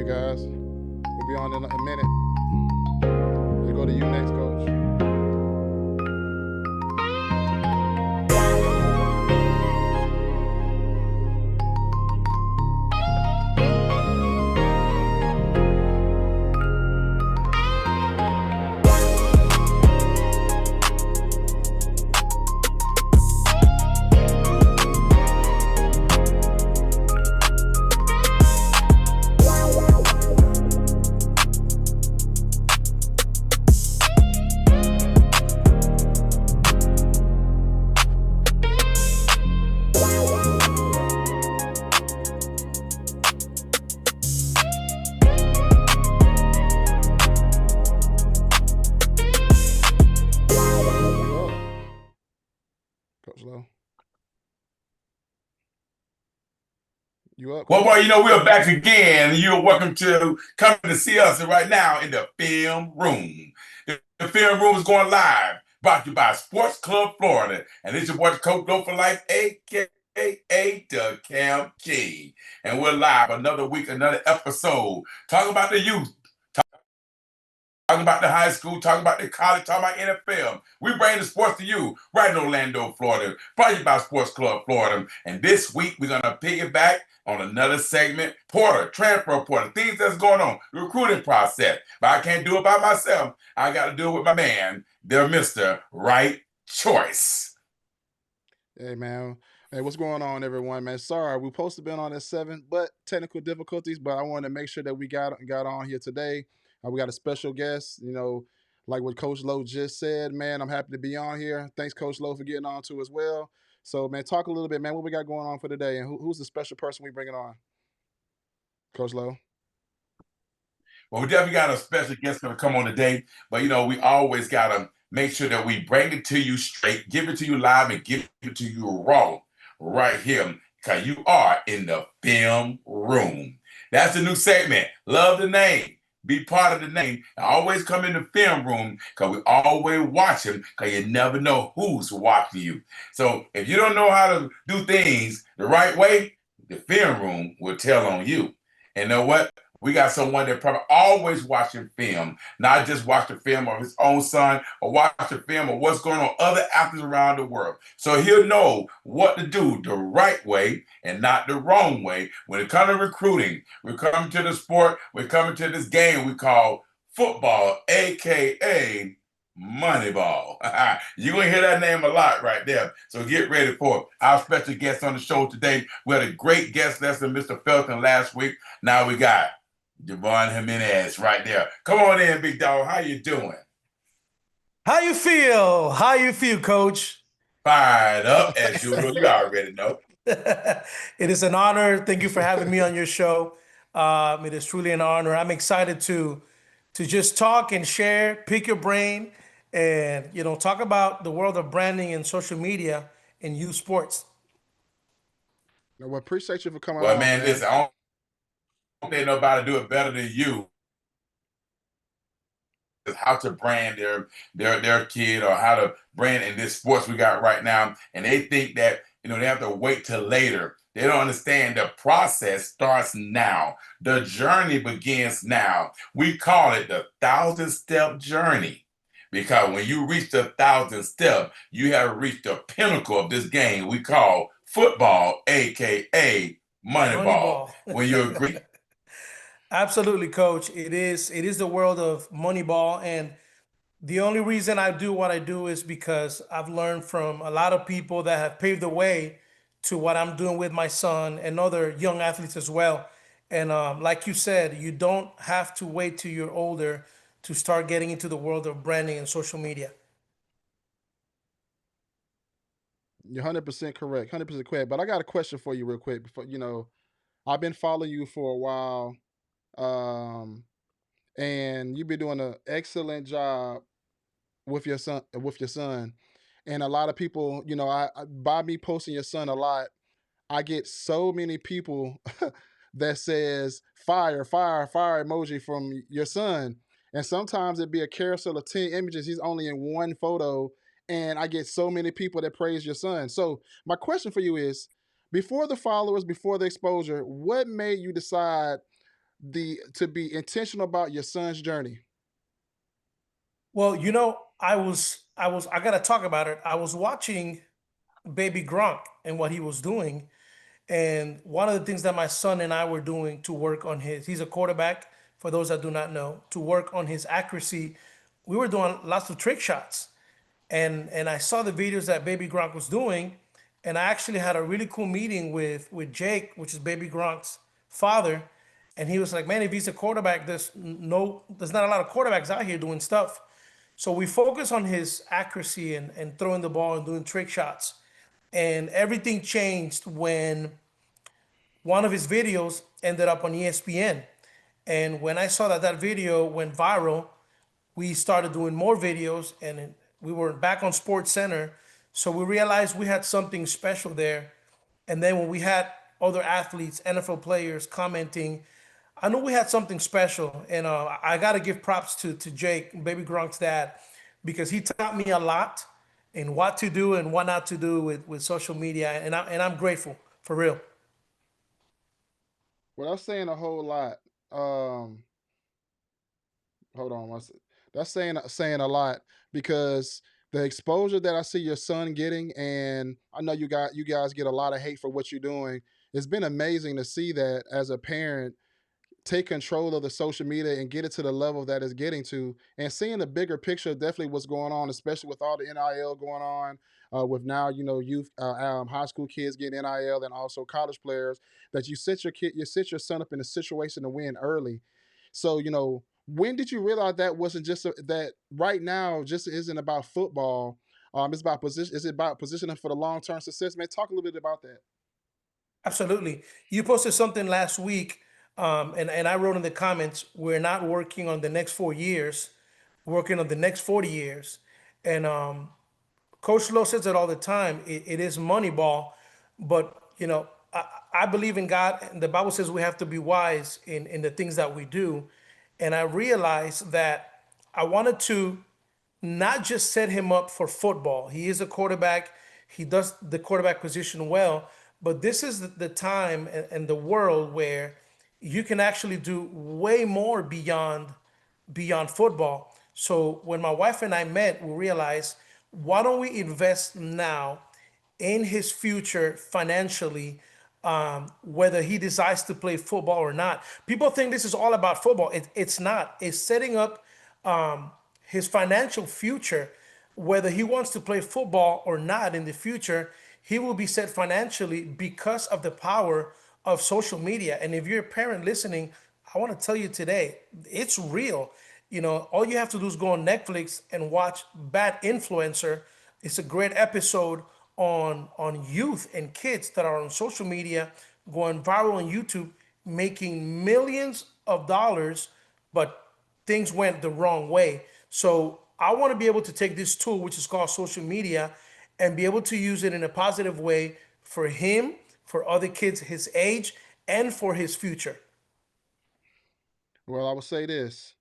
guys. We'll be on in a minute. We'll go to you next, Coach. Coach Lowe. You up? Well, boy, you know, we're back again. You're welcome to come to see us right now in the film room. The film room is going live, brought to you by Sports Club Florida. And it's your boy, Coach Lowe for Life, a.k.a. the Camp King. And we're live another week, another episode, talking about the youth, talking about the high school, talking about the college, talking about NFL. We bring the sports to you right in Orlando, Florida, brought to you by Sports Club Florida. And this week, we're going to piggyback on another segment, portal, transfer portal, things that's going on, the recruiting process. But I can't do it by myself. I got to do it with my man, the Mr. Right Choice. Hey, man. Hey, what's going on, everyone, man? Sorry, we supposed to be on at 7, but technical difficulties, but I wanted to make sure that we got on here today. We got a special guest, like what Coach Lowe just said, man. I'm happy to be on here. Thanks, Coach Lowe, for getting on too as well. So, man, talk a little bit, man, what we got going on for today, and who's the special person we bringing on? Coach Lowe? Well, we definitely got a special guest going to come on today, but, you know, we always got to make sure that we bring it to you straight, give it to you live, and give it to you raw right here, because you are in the film room. That's the new segment. Love the name. Be part of the name. And always come in the film room, because we always watch them, because you never know who's watching you. So if you don't know how to do things the right way, the film room will tell on you. And know what? We got someone that probably always watching film, not just watch the film of his own son or watch the film of what's going on other athletes around the world. So he'll know what to do the right way and not the wrong way. When it comes to recruiting, we're coming to the sport, we're coming to this game we call football, a.k.a. Moneyball. You're going to hear that name a lot right there. So get ready for it. Our special guest on the show today. We had a great guest lesson, Mr. Felton, last week. Now we got Joivan Jiménez right there. Come on in, big dog. How you doing? How you feel? How you feel, Coach? Fired up, as usual. You already know. It is an honor. Thank you for having me on your show. It is truly an honor. I'm excited to just talk and share, pick your brain, and talk about the world of branding and social media in youth sports. Well, appreciate you for coming on. Well, man, listen, I don't think nobody do it better than you. How to brand their kid, or how to brand in this sports we got right now. And they think that, they have to wait till later. They don't understand the process starts now. The journey begins now. We call it the 1,000-step journey, because when you reach the 1,000th step, you have reached the pinnacle of this game we call football, a.k.a. Moneyball. Will you agree? Absolutely, Coach. It is the world of Moneyball, and the only reason I do what I do is because I've learned from a lot of people that have paved the way to what I'm doing with my son and other young athletes as well. And like you said, you don't have to wait till you're older to start getting into the world of branding and social media. You're 100% correct, 100% correct. But I got a question for you real quick. Before, I've been following you for a while. And you've been doing an excellent job with your son. And a lot of people, by me posting your son a lot, I get so many people that says fire, fire, fire emoji from your son. And sometimes it'd be a carousel of 10 images. He's only in one photo. And I get so many people that praise your son. So my question for you is, before the followers, before the exposure, what made you decide the to be intentional about your son's journey? Well, I gotta talk about it. I was watching Baby Gronk and what he was doing, and one of the things that my son and I were doing to work on he's a quarterback, for those that do not know, to work on his accuracy, we were doing lots of trick shots. And I saw the videos that Baby Gronk was doing, and I actually had a really cool meeting with Jake, which is Baby Gronk's father, and he was like, "Man, if he's a quarterback, there's not a lot of quarterbacks out here doing stuff." So we focus on his accuracy and throwing the ball and doing trick shots, and everything changed when one of his videos ended up on ESPN. And when I saw that that video went viral, we started doing more videos, and we were back on Sports Center. So we realized we had something special there. And then when we had other athletes, NFL players commenting, I knew we had something special. And I got to give props to Jake, Baby Gronk's dad, because he taught me a lot in what to do and what not to do with social media. And I'm grateful, for real. Well, that's saying a whole lot. Um, Hold on one second. That's saying a lot because the exposure that I see your son getting, and I know you guys get a lot of hate for what you're doing. It's been amazing to see that as a parent take control of the social media and get it to the level that it's getting to, and seeing the bigger picture of definitely what's going on, especially with all the NIL going on, with now youth, high school kids getting NIL, and also college players. That you set your son up in a situation to win early. So when did you realize that wasn't just that right now just isn't about football? It's about position. Is it about positioning for the long term success? Man, talk a little bit about that. Absolutely. You posted something last week, and I wrote in the comments, we're not working on the next 4 years, working on the next 40 years. And Coach Lowe says it all the time. It is Moneyball, but I believe in God, and the Bible says we have to be wise in the things that we do. And I realized that I wanted to not just set him up for football. He is a quarterback. He does the quarterback position well, but this is the time and the world where you can actually do way more beyond football. So when my wife and I met, we realized, why don't we invest now in his future financially, whether he decides to play football or not. People think this is all about football. It's not. It's setting up his financial future, whether he wants to play football or not in the future. He will be set financially because of the power of social media. And if you're a parent listening, I want to tell you today, it's real. All you have to do is go on Netflix and watch Bad Influencer. It's a great episode on youth and kids that are on social media, going viral on YouTube, making millions of dollars, but things went the wrong way. So I want to be able to take this tool, which is called social media, and be able to use it in a positive way for him, for other kids his age, and for his future. Well, I would say this: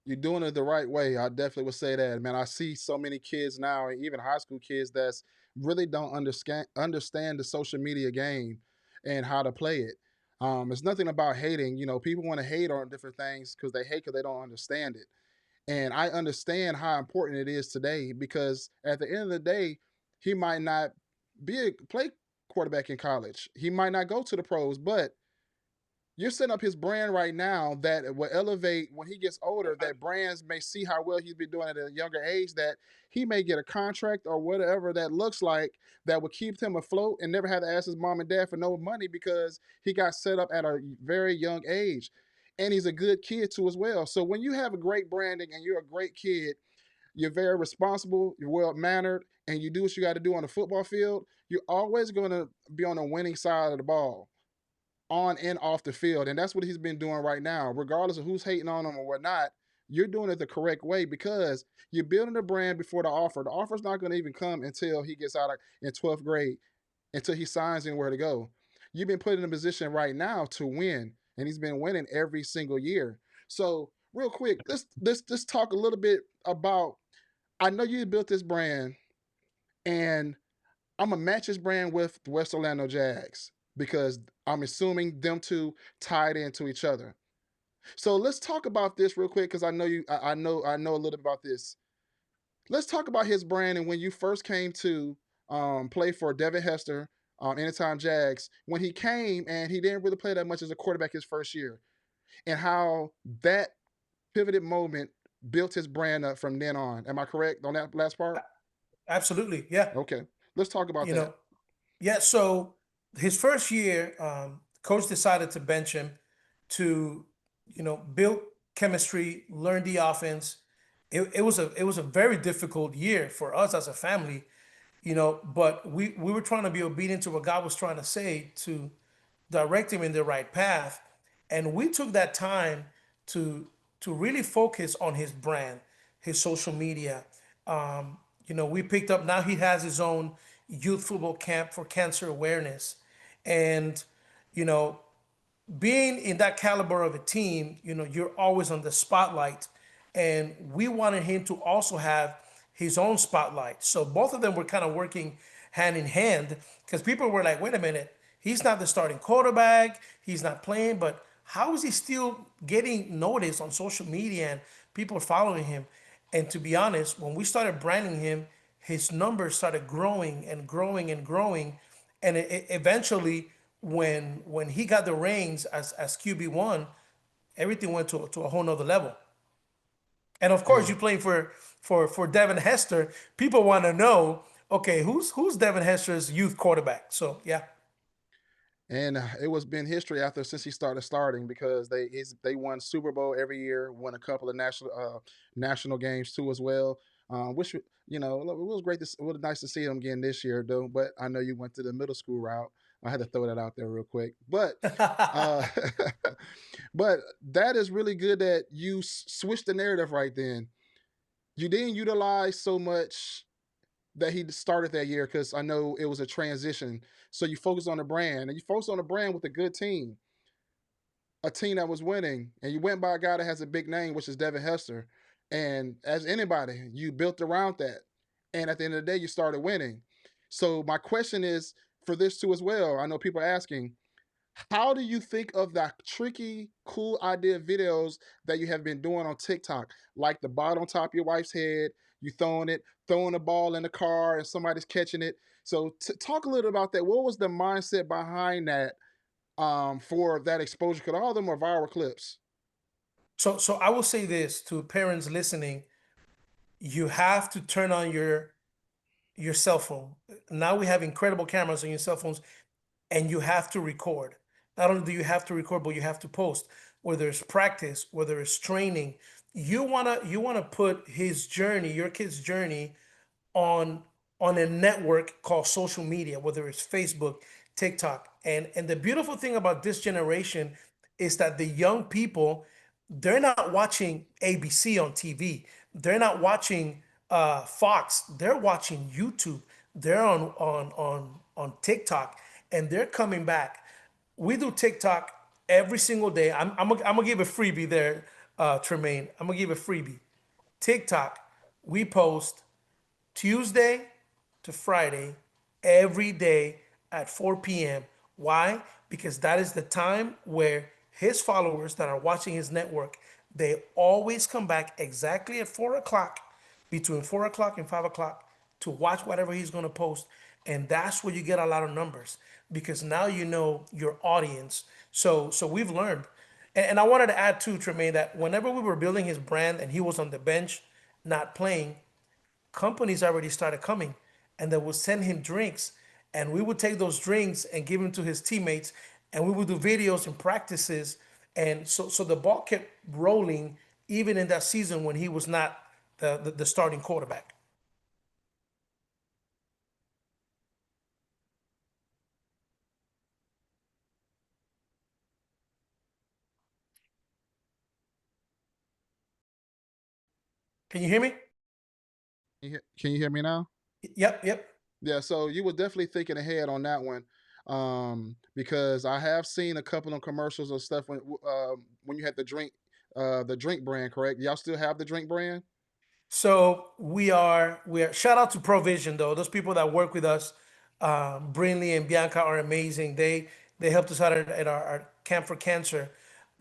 you're doing it the right way. I definitely would say that, man. I see so many kids now, and even high school kids, that's really don't understand the social media game and how to play it. It's nothing about hating. People want to hate on different things because they don't understand it. And I understand how important it is today because at the end of the day, he might not play quarterback in college. He might not go to the pros, but you're setting up his brand right now that will elevate when he gets older. That brands may see how well he's been doing at a younger age, that he may get a contract or whatever that looks like, that will keep him afloat and never have to ask his mom and dad for no money because he got set up at a very young age. And he's a good kid too as well. So when you have a great branding and you're a great kid, you're very responsible, you're well mannered, and you do what you got to do on the football field, you're always going to be on the winning side of the ball, on and off the field. And that's what he's been doing right now. Regardless of who's hating on him or whatnot, you're doing it the correct way because you're building a brand before the offer. The offer's not going to even come until he gets out in 12th grade, until he signs anywhere to go. You've been put in a position right now to win, and he's been winning every single year. So, real quick, let's just talk a little bit about. I know you built this brand, and I'm gonna match this brand with the West Orlando Jags. because I'm assuming them two tied into each other. So let's talk about this real quick because I know you. I know a little about this. Let's talk about his brand and when you first came to play for Devin Hester, Anytime Jags. When he came and he didn't really play that much as a quarterback his first year, and how that pivoted moment built his brand up from then on. Am I correct on that last part? Absolutely. Yeah. Okay, let's talk about You that. know, yeah. So his first year, coach decided to bench him to, build chemistry, learn the offense. It was a very difficult year for us as a family, but we were trying to be obedient to what God was trying to say to direct him in the right path. And we took that time to to really focus on his brand, his social media. We picked up, now he has his own youth football camp for cancer awareness. And, you know, being in that caliber of a team, you're always on the spotlight. And we wanted him to also have his own spotlight. So both of them were kind of working hand in hand because people were like, wait a minute, he's not the starting quarterback, he's not playing, but how is he still getting noticed on social media and people are following him? And to be honest, when we started branding him, his numbers started growing and growing and growing. And eventually, when he got the reins as QB1, everything went to a whole nother level. And of course, And you playing for Devin Hester. People want to know, okay, who's Devin Hester's youth quarterback? So yeah. and it was been history after since he started starting because they won Super Bowl every year, won a couple of national games too as well. Which it was great. It was nice to see him again this year though. But I know you went to the middle school route. I had to throw that out there real quick. But uh, but that is really good that you switched the narrative right then. You didn't utilize so much that he started that year because I know it was a transition. So you focus on the brand and you focus on the brand with a good team, a team that was winning, and you went by a guy that has a big name, which is Devin Hester. And as anybody, you built around that. And at the end of the day, you started winning. So my question is for this too as well. I know people are asking, how do you think of the tricky, cool idea videos that you have been doing on TikTok? Like the ball on top of your wife's head, you throwing the ball in the car, and somebody's catching it. So talk a little about that. What was the mindset behind that for that exposure? Because all of them are viral clips. So I will say this to parents listening: you have to turn on your cell phone. Now we have incredible cameras on your cell phones, and you have to record. Not only do you have to record, but you have to post. Whether it's practice, whether it's training, you wanna put his journey, your kid's journey, on a network called social media, whether it's Facebook, TikTok. And the beautiful thing about this generation is that the young people, they're not watching ABC on TV. They're not watching Fox. They're watching YouTube. They're on TikTok, and they're coming back. We do TikTok every single day. I'm gonna give a freebie there, Tremaine. I'm gonna give a freebie. TikTok, we post Tuesday to Friday, every day at 4 p.m. Why? Because that is the time where his followers that are watching his network, they always come back exactly at 4 o'clock, between 4 o'clock and 5 o'clock, to watch whatever he's going to post. And that's where you get a lot of numbers because now you know your audience. So we've learned. And I wanted to add too, Tremaine, that whenever we were building his brand and he was on the bench, not playing, companies already started coming and they would send him drinks, and we would take those drinks and give them to his teammates, and we would do videos and practices. And so the ball kept rolling even in that season when he was not the starting quarterback. Can you hear me? Can you hear me now? Yep, yep. Yeah, so you were definitely thinking ahead on that one, because I have seen a couple of commercials or stuff when you had the drink brand, correct? Y'all still have the drink brand? So we are shout out to Provision though. Those people that work with us, Brinley and Bianca are amazing. They helped us out at our Camp for Cancer.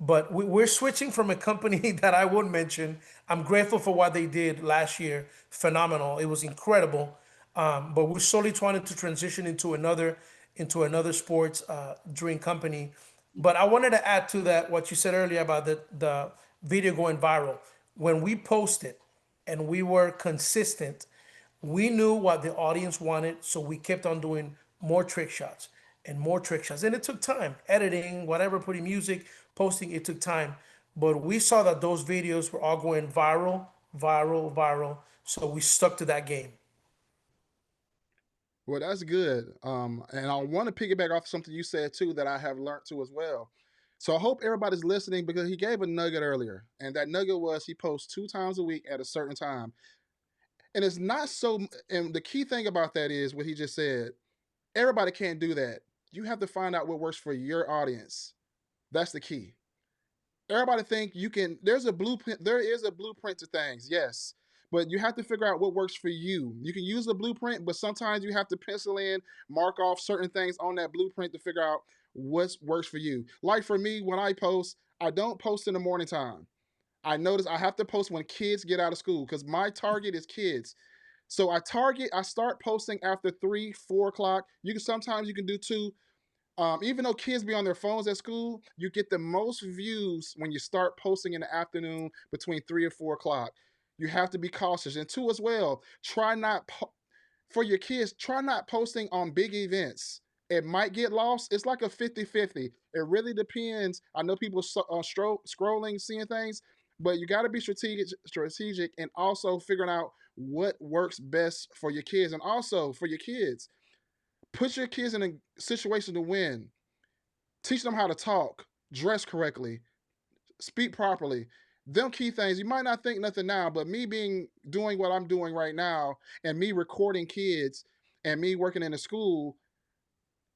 But we're switching from a company that I won't mention. I'm grateful for what they did last year. Phenomenal. It was incredible. But we're slowly trying to transition into another sports drink company. But I wanted to add to that what you said earlier about the video going viral. When we posted and we were consistent, we knew what the audience wanted, so we kept on doing more trick shots and more trick shots. And it took time, editing, whatever, putting music, posting, it took time. But we saw that those videos were all going viral, viral, viral. So we stuck to that game. Well, that's good. And I want to piggyback off something you said too that I have learned too as well. So I hope everybody's listening because he gave a nugget earlier, and that nugget was he posts 2 times a week at a certain time. And it's not so. And the key thing about that is what he just said. Everybody can't do that. You have to find out what works for your audience. That's the key. Everybody think you can. There's a blueprint. There is a blueprint to things. Yes. But you have to figure out what works for you. You can use the blueprint, but sometimes you have to pencil in, mark off certain things on that blueprint to figure out what works for you. Like for me, when I post, I don't post in the morning time. I notice I have to post when kids get out of school because my target is kids. So I start posting after 3, 4 o'clock. You can sometimes you can do two. Even though kids be on their phones at school, you get the most views when you start posting in the afternoon between 3 or 4 o'clock. You have to be cautious. And two as well, try not for your kids, try not posting on big events. It might get lost. It's like a 50-50. It really depends. I know people scrolling, seeing things, but you got to be strategic, and also figuring out what works best for your kids, and also for your kids. Put your kids in a situation to win. Teach them how to talk, dress correctly, speak properly. Them key things. You might not think nothing now, but me being doing what I'm doing right now, and me recording kids, and me working in a school,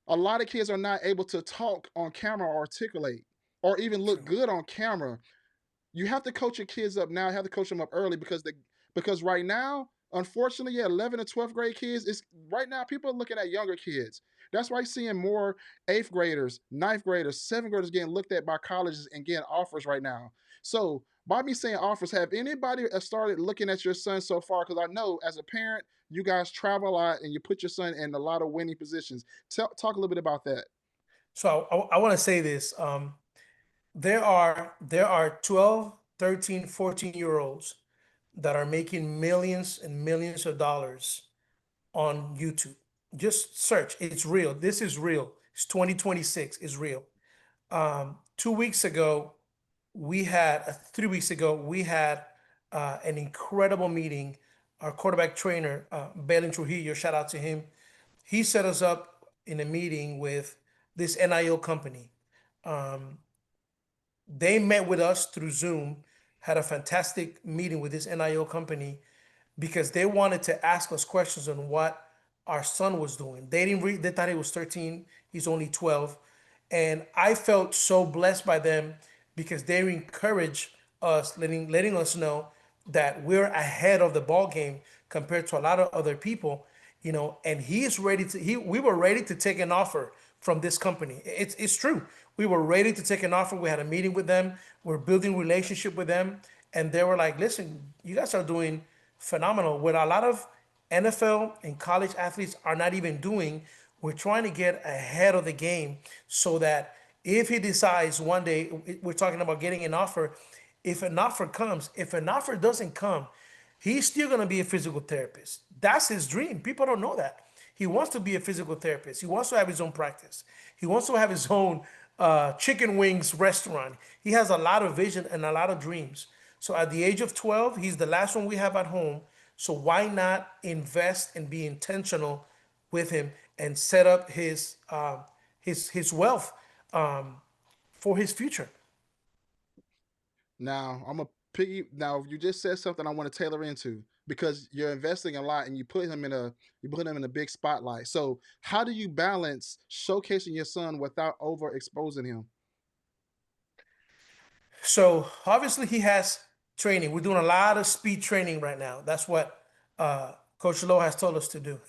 a lot of kids are not able to talk on camera or articulate or even look True. good on camera. You have to coach your kids up now. You have to coach them up early because right now, unfortunately, yeah, 11th and 12th grade kids is right now. People are looking at younger kids. That's why you're seeing more eighth graders, ninth graders, seventh graders getting looked at by colleges and getting offers right now. So by me saying offers, have anybody started looking at your son so far? Because I know as a parent, you guys travel a lot and you put your son in a lot of winning positions. Talk a little bit about that. So I want to say this. There are 12, 13, 14-year olds that are making millions and millions of dollars on YouTube. Just search. It's real. This is real. It's 2026. It's real. 2 weeks ago, 3 weeks ago, we had an incredible meeting. Our quarterback trainer, Belen Trujillo, shout out to him. He set us up in a meeting with this NIL company. Um, they met with us through Zoom, had a fantastic meeting with this NIL company because they wanted to ask us questions on what our son was doing. They didn't read, they thought he was 13, he's only 12. And I felt so blessed by them because they encouraged us, letting us know that we're ahead of the ball game compared to a lot of other people, and he's ready to we were ready to take an offer from this company. It's true. We were ready to take an offer. We had a meeting with them. We're building relationship with them, and they were like, "Listen, you guys are doing phenomenal. What a lot of NFL and college athletes are not even doing, we're trying to get ahead of the game so that if he decides one day, we're talking about getting an offer, if an offer comes, if an offer doesn't come, he's still going to be a physical therapist. That's his dream. People don't know that. He wants to be a physical therapist. He wants to have his own practice. He wants to have his own chicken wings restaurant. He has a lot of vision and a lot of dreams. So at the age of 12, he's the last one we have at home. So why not invest and be intentional with him and set up his wealth for his future? Now I'm a piggy. Now you just said something I want to tailor into because you're investing a lot and you put him in a big spotlight. So how do you balance showcasing your son without overexposing him? So obviously he has training. We're doing a lot of speed training right now. That's what Coach Lowe has told us to do.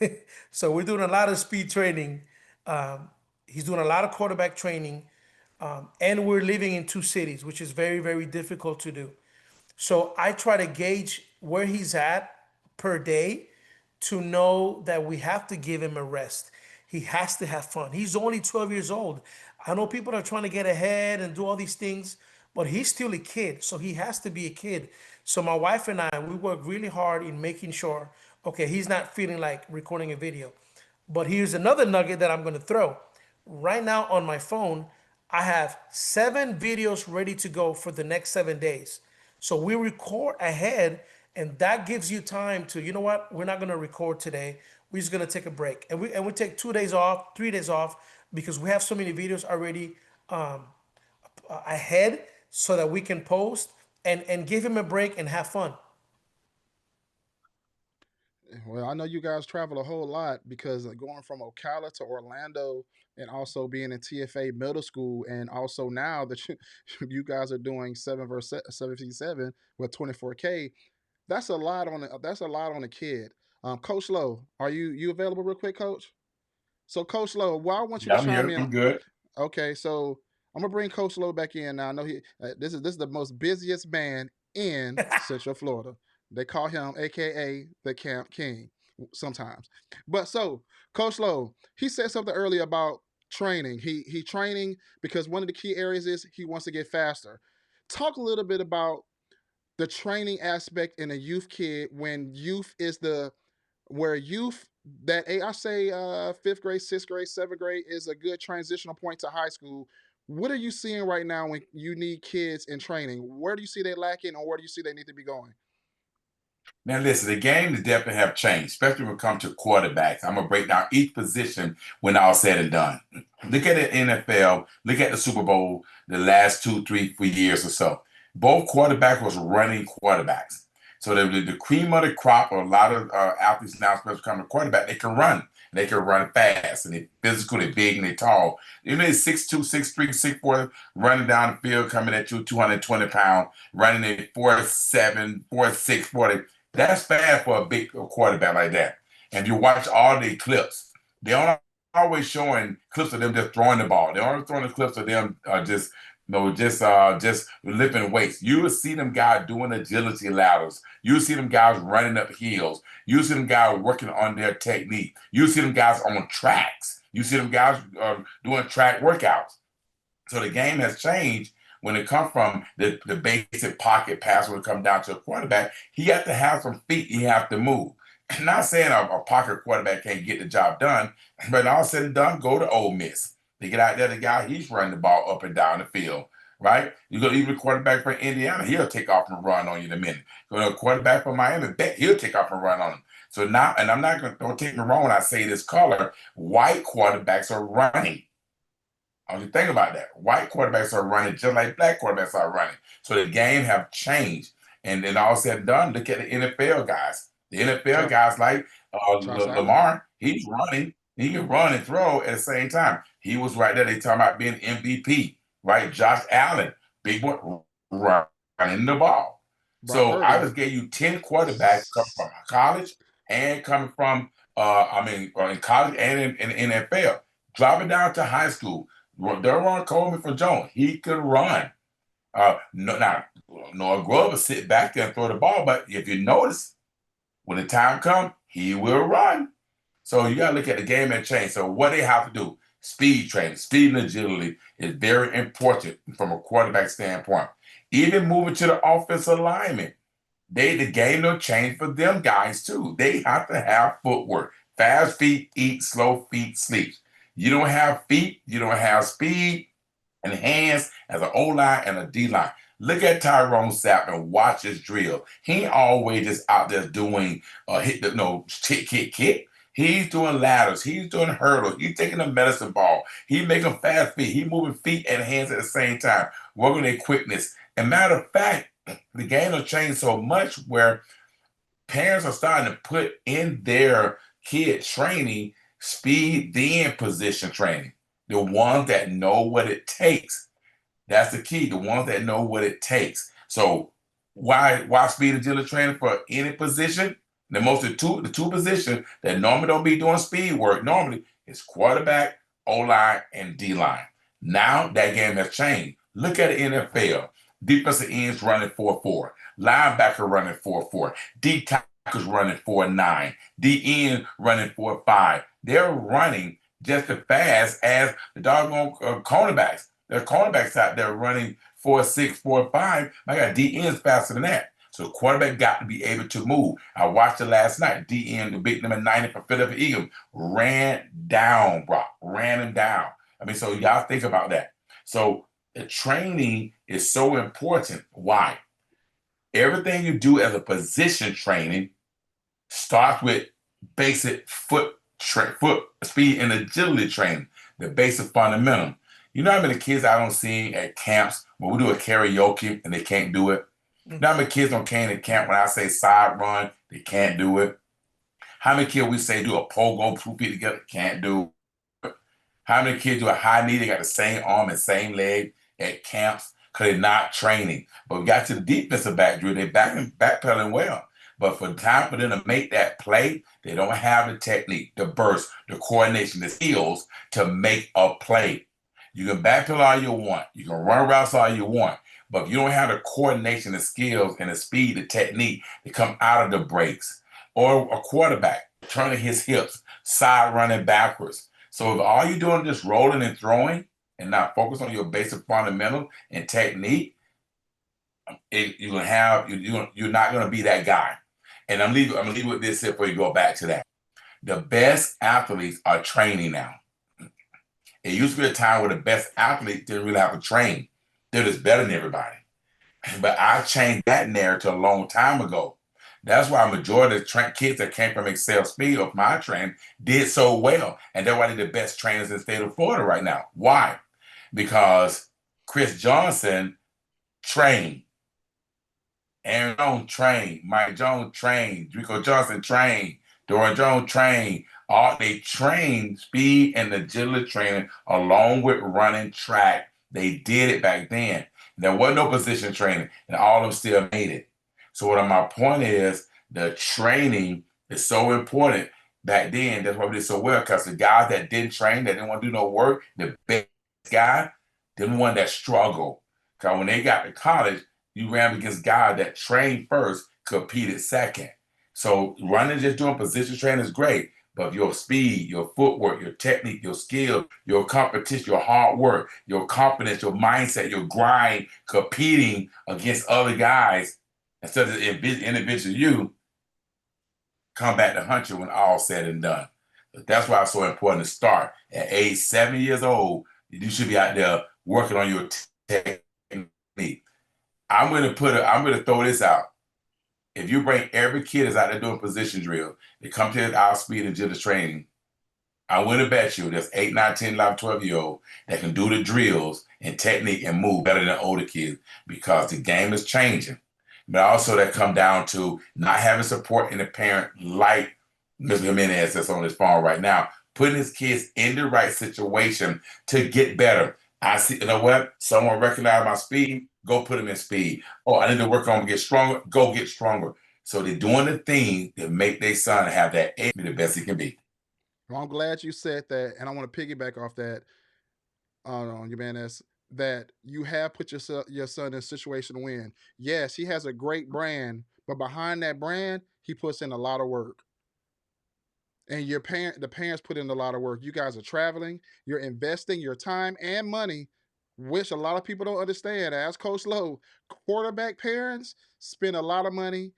So we're doing a lot of speed training. Um, He's doing a lot of quarterback training, and we're living in 2 cities, which is very, very difficult to do. So I try to gauge where he's at per day to know that we have to give him a rest. He has to have fun. He's only 12 years old. I know people are trying to get ahead and do all these things, but he's still a kid. So he has to be a kid. So my wife and I, we work really hard in making sure, okay, he's not feeling like recording a video. But here's another nugget that I'm going to throw. Right now on my phone, I have 7 videos ready to go for the next 7 days. So we record ahead, and that gives you time to, you know what, we're not going to record today. We're just going to take a break. And we take 2 days off, 3 days off, because we have so many videos already ahead so that we can post and give him a break and have fun. Well, I know you guys travel a whole lot because going from Ocala to Orlando and also being in TFA middle school, and also now that you guys are doing 7 with 24K, that's a lot on a kid. Coach Lowe, are you available real quick, Coach? So, Coach Lowe, well, I want you to Yeah, I'm chime here. in. I'm good. Okay, so I'm gonna bring Coach Lowe back in now. I know this is the most busiest man in Central Florida. They call him, AKA the Camp King, sometimes. But so, Coach Lowe, he said something earlier about training. He training because one of the key areas is he wants to get faster. Talk a little bit about the training aspect in a youth kid when youth is the where youth that I say fifth grade, sixth grade, seventh grade is a good transitional point to high school. What are you seeing right now when you need kids in training? Where do you see they lacking, or where do you see they need to be going? Now, listen, the game is definitely have changed, especially when it comes to quarterbacks. I'm going to break down each position when all said and done. Look at the NFL, look at the Super Bowl the last 2, 3, 4 years or so. Both quarterbacks was running quarterbacks. So the cream of the crop, or a lot of athletes now, especially coming to quarterback, they can run. They can run fast, and they're physical, they're big, and they're tall. You know, they're 6'2", 6'3", 6'4", running down the field, coming at you 220 pounds, running at 4'7", 4'6", 40. That's fast for a big quarterback like that. And you watch all the clips, they aren't always showing clips of them just throwing the ball. They aren't throwing the clips of them just just lifting weights. You will see them guys doing agility ladders. You will see them guys running up hills. You will see them guys working on their technique. You will see them guys on tracks. You see them guys doing track workouts. So the game has changed when it comes from the basic pocket pass. When it comes down to a quarterback, he has to have some feet. He has to move. I'm not saying a pocket quarterback can't get the job done, but all said and done, go to Ole Miss. They get out there, the guy, he's running the ball up and down the field, right? You go even a quarterback for Indiana, he'll take off and run on you in a minute. Go to a quarterback for Miami, bet he'll take off and run on him. So now, and I'm not going to, don't take me wrong when I say this color, white quarterbacks are running. I want you to think about that. White quarterbacks are running just like black quarterbacks are running. So the game have changed. And then all said and done, look at the NFL guys. The NFL Josh, guys like Josh Allen. Lamar, he's running. He can run and throw at the same time. He was right there. They talking about being MVP, right? Josh Allen, big boy, running the ball. Brock So I Purdy. just gave you 10 quarterbacks coming from college and coming from, in college and in the NFL. Drop it down to high school. Deron Coleman for Jones. He could run. No, now, Noah Glover sit back there and throw the ball, but if you notice, when the time comes, he will run. So you got to look at the game and change. So what they have to do, speed training, speed and agility is very important from a quarterback standpoint. Even moving to the offensive alignment, the game will change for them guys too. They have to have footwork. Fast feet eat, slow feet sleep. You don't have feet, you don't have speed and hands as an O-line and a D-line. Look at Tyrone Sapp and watch his drill. He ain't always just out there doing hit the no kick, kick, kick. He's doing ladders. He's doing hurdles. He's taking a medicine ball. He's making fast feet. He's moving feet and hands at the same time, working their quickness. And matter of fact, the game has changed so much where parents are starting to put in their kid training speed, then position training. The ones that know what it takes. That's the key. The ones that know what it takes. So why speed agility training for any position? The two positions that normally don't be doing speed work normally is quarterback O-line, and D-line. Now that game has changed. Look at the NFL. Defensive ends running 4-4. Linebacker running 4-4. D tackles running 4-9. D end running 4-5. They're running just as fast as the doggone cornerbacks. There are cornerbacks out there running 4-6, 4-5. My God, D ends faster than that. So the quarterback got to be able to move. I watched it last night. D end, the big number 90 for Philadelphia Eagles, ran down Brock, ran him down. I mean, so y'all think about that. So the training is so important. Why? Everything you do as a position training starts with basic foot speed and agility training, the basic fundamental. You know how many kids I don't see at camps when we do a karaoke and they can't do it? You know how many kids don't came to camp when I say side run, they can't do it? How many kids we say do a pogo, 2 feet together, can't do it? How many kids do a high knee, they got the same arm and same leg at camps because they're not training? But we got to the defensive back drill, they're backpedaling well. But for time for them to make that play, they don't have the technique, the burst, the coordination, the skills to make a play. You can backpedal all you want. You can run routes all you want. But if you don't have the coordination, the skills, and the speed, the technique to come out of the breaks, or a quarterback turning his hips, side running backwards. So if all you're doing is just rolling and throwing and not focus on your basic fundamental and technique, you're not going to be that guy. And I'm gonna leave with this here before you go back to that. The best athletes are training now. It used to be a time where the best athletes didn't really have to train. They're just better than everybody. But I changed that narrative a long time ago. That's why a majority of the kids that came from Excel Speed of my training did so well. And they're one of the best trainers in the state of Florida right now. Why? Because Chris Johnson trained. Aaron Jones trained. Mike Jones trained. Rico Johnson trained. Dorian Jones trained. All they trained speed and agility training along with running track. They did it back then. There was no position training, and all of them still made it. So what my point is, the training is so important back then. That's why we did so well, because the guys that didn't train, that didn't want to do no work, the best guy, the one that struggled. Because when they got to college, you ran against guys that trained first, competed second. So running, just doing position training is great. But your speed, your footwork, your technique, your skill, your competition, your hard work, your confidence, your mindset, your grind, competing against other guys instead of individual you, come back to hunt you when all said and done. That's why it's so important to start at age 7 years old. You should be out there working on your technique. I'm going to throw this out. If you bring every kid that's out there doing position drill, they come to this our speed and agility training, I want to bet you there's 8, 9, 10, 11, 12-year-old that can do the drills and technique and move better than older kids because the game is changing. But also that come down to not having support in the parent like Mr. Jiménez that's on his phone right now, putting his kids in the right situation to get better. I see, you know what? Someone recognized my speed, go put them in speed. Oh, I need to work on to get stronger, go get stronger. So they're doing the thing that make their son have that edge, be the best he can be. Well, I'm glad you said that, and I want to piggyback off that on Jimenez, that you have put your son in a situation to win. Yes, he has a great brand, but behind that brand, he puts in a lot of work. And the parents put in a lot of work. You guys are traveling, you're investing your time and money, which a lot of people don't understand. As Coach Lowe, quarterback parents spend a lot of money,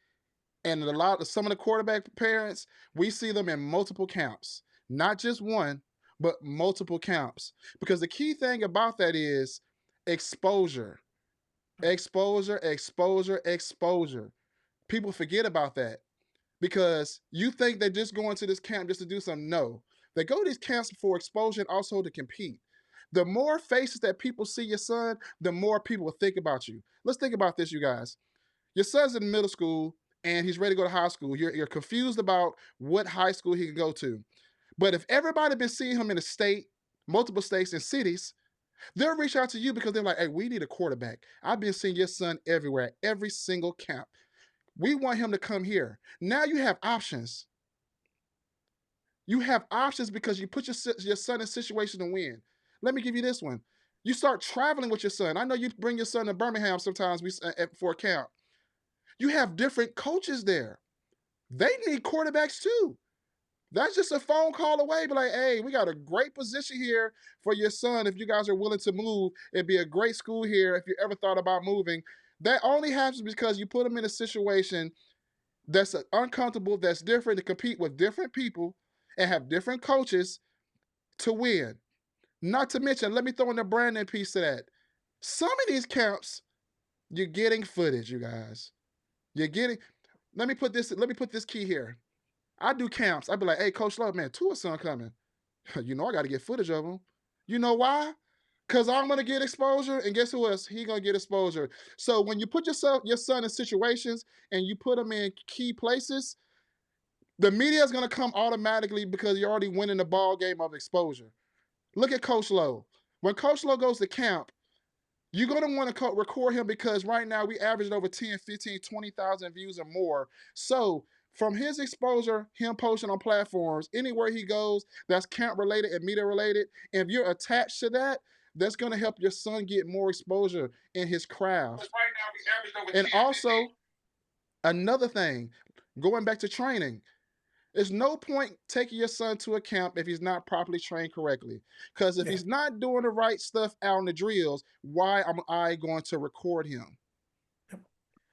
and some of the quarterback parents, we see them in multiple camps, not just one, but multiple camps. Because the key thing about that is exposure, exposure, exposure, exposure. People forget about that because you think they're just going to this camp just to do something. No, they go to these camps for exposure and also to compete. The more faces that people see your son, the more people will think about you. Let's think about this, you guys. Your son's in middle school and he's ready to go to high school. You're confused about what high school he can go to. But if everybody been seeing him in a state, multiple states and cities, they'll reach out to you because they're like, hey, we need a quarterback. I've been seeing your son everywhere, every single camp. We want him to come here. Now you have options. You have options because you put your son in a situation to win. Let me give you this one. You start traveling with your son. I know you bring your son to Birmingham sometimes for a camp. You have different coaches there. They need quarterbacks too. That's just a phone call away. Be like, hey, we got a great position here for your son. If you guys are willing to move, it'd be a great school here if you ever thought about moving. That only happens because you put them in a situation that's uncomfortable, that's different, to compete with different people and have different coaches to win. Not to mention, let me throw in the branding piece to that. Some of these camps, you're getting footage, you guys. You're getting. Let me put this key here. I do camps. I'd be like, hey, Coach Love, man, Tua's son coming. You know I got to get footage of him. You know why? Because I'm going to get exposure, and guess who else? He going to get exposure. So when you put your son in situations and you put him in key places, the media is going to come automatically because you're already winning the ball game of exposure. Look at Coach Lowe. When Coach Lowe goes to camp, you're going to want to record him because right now we average over 10, 15, 20,000 views or more. So from his exposure, him posting on platforms, anywhere he goes that's camp related and media related, if you're attached to that, that's going to help your son get more exposure in his craft. Right now, we average over And 10, 15. also, another thing, going back to training, there's no point taking your son to a camp if he's not properly trained correctly. Because if Yeah. he's not doing the right stuff out in the drills, why am I going to record him?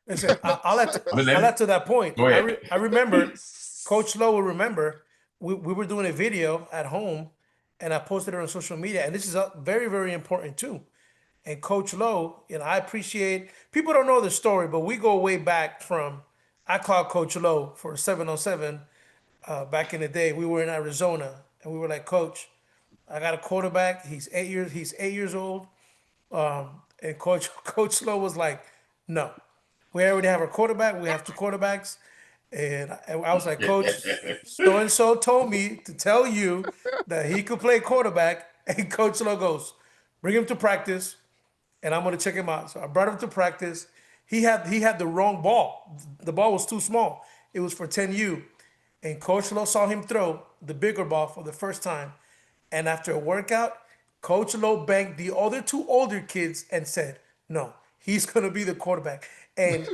Listen, I'll add to that point. Go ahead. I remember, Coach Lowe will remember, we were doing a video at home, and I posted it on social media. And this is very, very important too. And Coach Lowe, I appreciate, people don't know the story, but we go way back from, I called Coach Lowe for 707 back in the day. We were in Arizona, and we were like, Coach, I got a quarterback. He's 8 years old. And Coach Lowe was like, no, we already have a quarterback. We have two quarterbacks. And I was like, Coach, so and so told me to tell you that he could play quarterback. And Coach Lowe goes, bring him to practice, and I'm gonna check him out. So I brought him to practice. He had the wrong ball. The ball was too small. It was for 10U. And Coach Lowe saw him throw the bigger ball for the first time. And after a workout, Coach Lowe banked the other two older kids and said, no, he's gonna be the quarterback. And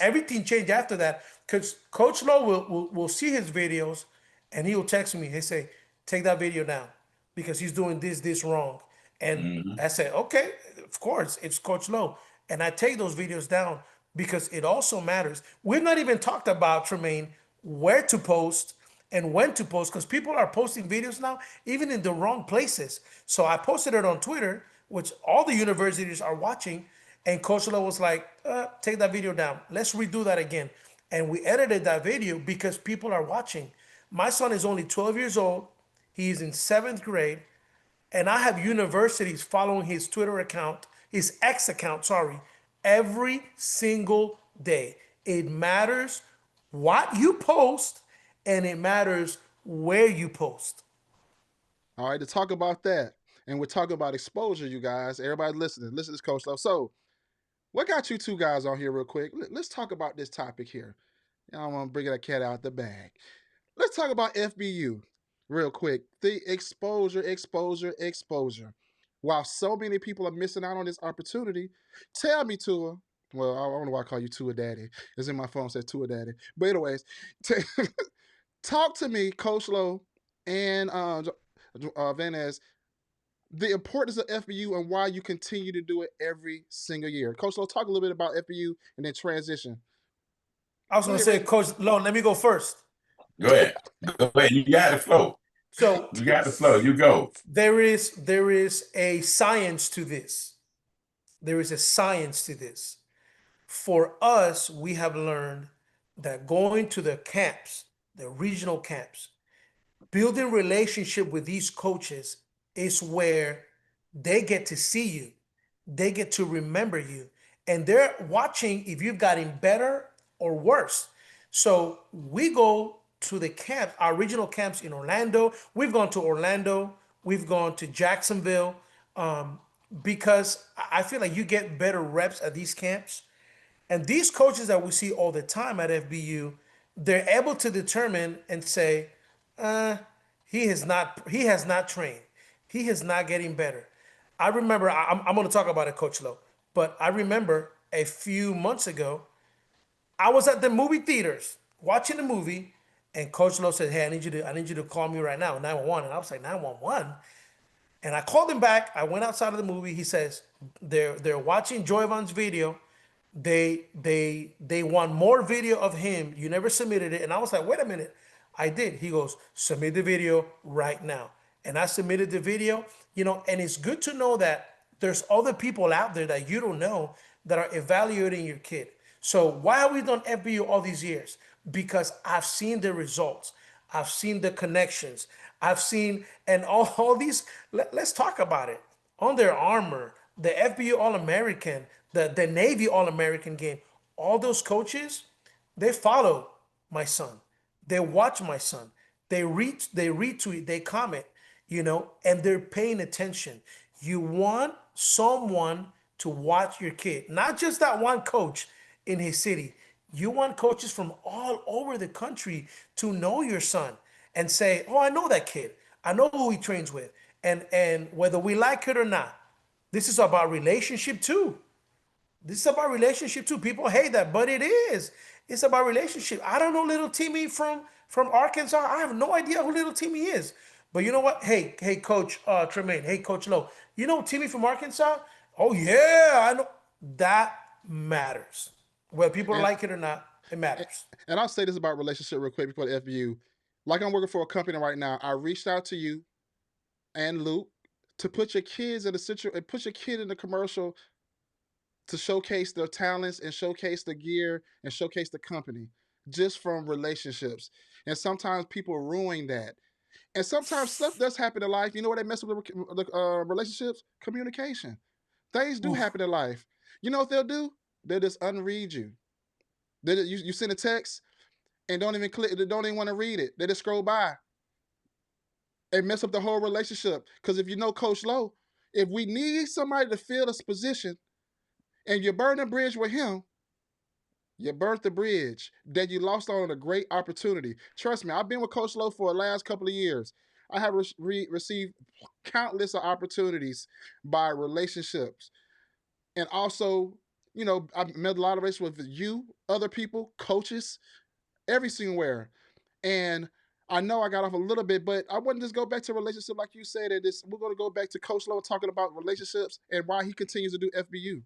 everything changed after that. Because Coach Lowe will see his videos and he'll text me. He say, take that video down because he's doing this wrong. And I said, okay, of course, it's Coach Lowe. And I take those videos down because it also matters. We've not even talked about, Tremaine, where to post and when to post, because people are posting videos now, even in the wrong places. So I posted it on Twitter, which all the universities are watching. And Coach Lowe was like, take that video down. Let's redo that again. And we edited that video because people are watching. My son is only 12 years old. He's in 7th grade. And I have universities following his Twitter account, his X account, sorry, every single day. It matters what you post and it matters where you post. All right, to talk about that, and we're talking about exposure, you guys. Everybody listening, listen to this, Coach Lowe. So, what got you two guys on here real quick? Let's talk about this topic here. I want to bring that cat out the bag. Let's talk about FBU real quick. The exposure. While so many people are missing out on this opportunity, tell me, Tua. Well, I don't know why I call you Tua Daddy. It's in my phone, says Tua Daddy. But anyways, talk to me, Coach Lowe and Jiménez, the importance of FBU and why you continue to do it every single year. Coach Lowe, talk a little bit about FBU and then transition. I was going to say, Coach Lowe, let me go first. Go ahead. Go ahead. You got the flow. So you got the flow. You go. There is a science to this. There is a science to this. For us, we have learned that going to the camps, the regional camps, building relationship with these coaches is where they get to see you. They get to remember you. And they're watching if you've gotten better or worse. So we go to the camp, our regional camps in Orlando. We've gone to Orlando. We've gone to Jacksonville because I feel like you get better reps at these camps. And these coaches that we see all the time at FBU, they're able to determine and say, He has not. He has not trained. He is not getting better. I remember. I'm going to talk about it, Coach Lowe. But I remember a few months ago, I was at the movie theaters watching the movie, and Coach Lowe said, "Hey, I need you to call me right now, 911." And I was like, 911. And I called him back. I went outside of the movie. He says they're watching Joivand's video. They want more video of him. You never submitted it. And I was like, wait a minute. I did. He goes, submit the video right now. And I submitted the video, and it's good to know that there's other people out there that you don't know that are evaluating your kid. So why have we done FBU all these years? Because I've seen the results. I've seen the connections. I've seen, and all these, let's talk about it. Under Armour, the FBU All-American, the Navy All-American game, all those coaches, they follow my son. They watch my son. They retweet, they comment, and they're paying attention. You want someone to watch your kid, not just that one coach in his city. You want coaches from all over the country to know your son and say, "Oh, I know that kid. I know who he trains with." And whether we like it or not, this is about relationship too. This is about relationship too. People hate that, but it is. It's about relationship. I don't know little Timmy from Arkansas. I have no idea who little Timmy is. But you know what? Hey, Coach Tremaine. Hey, Coach Lowe. You know Timmy from Arkansas? Oh yeah, I know. That matters. Whether people And like it or not, it matters. and I'll say this about relationship real quick before the FBU. Like I'm working for a company right now. I reached out to you and Luke to put your kids in a situation, put your kid in the commercial to showcase their talents and showcase the gear and showcase the company just from relationships. And sometimes people ruin that. And sometimes stuff does happen in life. You know what they mess with the relationships? Communication. Things do Oof. happen in life. You know what they'll do? They'll just unread you. You send a text and don't even click. They don't even want to read it. They just scroll by. They mess up the whole relationship. Because if you know Coach Lowe, if we need somebody to fill this position and you burn a bridge with him, you burnt the bridge. Then you lost on a great opportunity. Trust me, I've been with Coach Lowe for the last couple of years. I have received countless of opportunities by relationships. And also, I've met a lot of relationships with you, other people, coaches, every single where. And I know I got off a little bit, but I want to just go back to relationship like you said. And we're going to go back to Coach Lowe talking about relationships and why he continues to do FBU.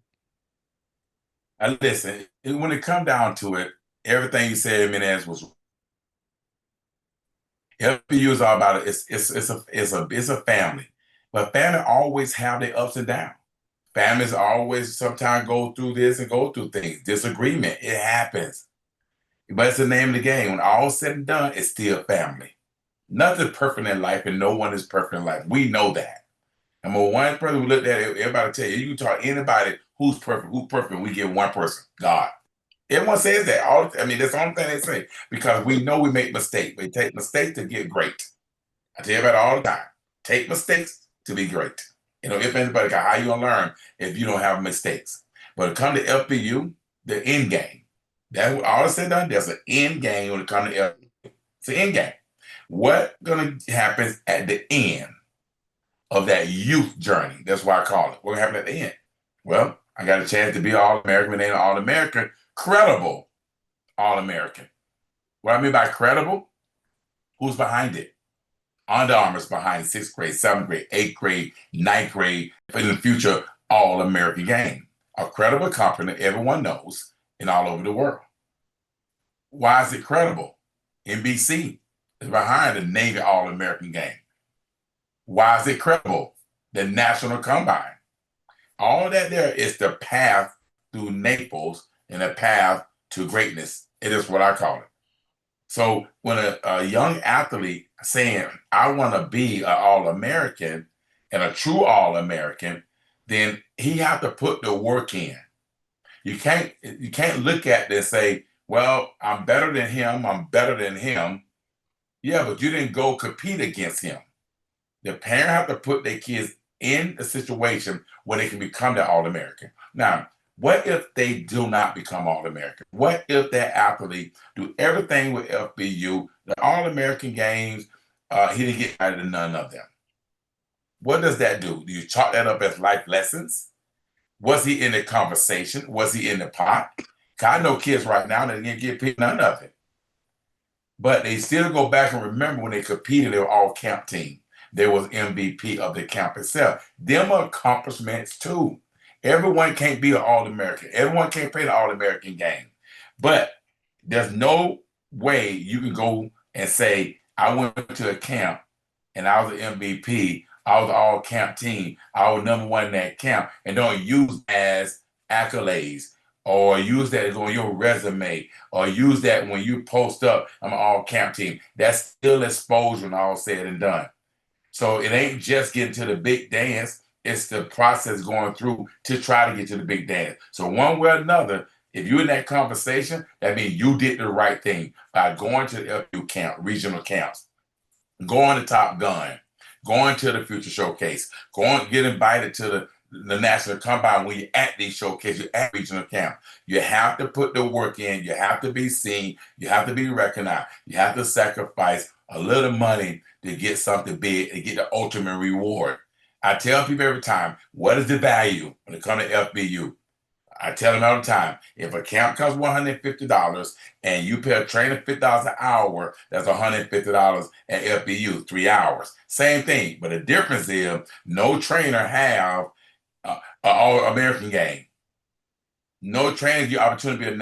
Listen, when it come down to it, everything you said, Jiménez, was FBU is all about it. It's a family, but family always have their ups and downs. Families always sometimes go through this and go through things. Disagreement, it happens, but it's the name of the game. When all's said and done, it's still family. Nothing's perfect in life, and no one is perfect in life. We know that. And when one person we looked at it, everybody tell you can talk anybody who's perfect, we get one person, God. Everyone says that. I mean, that's the only thing they say because we know we make mistakes. We take mistakes to get great. I tell you about it all the time. Take mistakes to be great. If anybody got how you gonna learn if you don't have mistakes. But when it comes to FBU, the end game. That all I said done, there's an end game when it comes to FBU. It's an end game. What gonna happen at the end of that youth journey? That's why I call it. What gonna happen at the end? Well, I got a chance to be All-American, but ain't an All-American, credible All-American. What I mean by credible, who's behind it? Under Armour's behind 6th grade, 7th grade, 8th grade, 9th grade, in the future All-American game. A credible company everyone knows and all over the world. Why is it credible? NBC is behind the Navy All-American game. Why is it credible? The National Combine. All that there is the path through Naples and a path to greatness. It is what I call it. So when a young athlete saying, I want to be an All-American and a true All-American, then he have to put the work in. You can't look at this and say, well, I'm better than him. I'm better than him. Yeah, but you didn't go compete against him. The parent have to put their kids in a situation where they can become the All-American. Now, what if they do not become All-American? What if that athlete do everything with FBU, the All-American games, He didn't get out of none of them. What does that do? Do you chalk that up as life lessons? Was he in the conversation? Was he in the pot? I know kids right now that didn't get picked none of it. But they still go back and remember when they competed, they were all camp team. They was MVP of the camp itself. Them are accomplishments too. Everyone can't be an All-American. Everyone can't play the All-American game. But there's no way you can go and say, I went to a camp and I was an MVP. I was all camp team. I was number one in that camp, and don't use as accolades or use that on your resume or use that when you post up, I'm an all camp team. That's still exposure when all said and done. So it ain't just getting to the big dance. It's the process going through to try to get to the big dance. So one way or another, if you're in that conversation, that means you did the right thing by going to the FU camp, regional camps, going to Top Gun, going to the Future Showcase, going get invited to the National Combine when you're at these showcases, you're at regional camp. You have to put the work in. You have to be seen. You have to be recognized. You have to sacrifice a little money to get something big and get the ultimate reward. I tell people every time, what is the value when it comes to FBU? I tell them all the time, if a camp costs $150 and you pay a trainer $50 an hour, that's $150 at FBU, 3 hours. Same thing, but the difference is no trainer have an All-American game. No trainer give you opportunity to be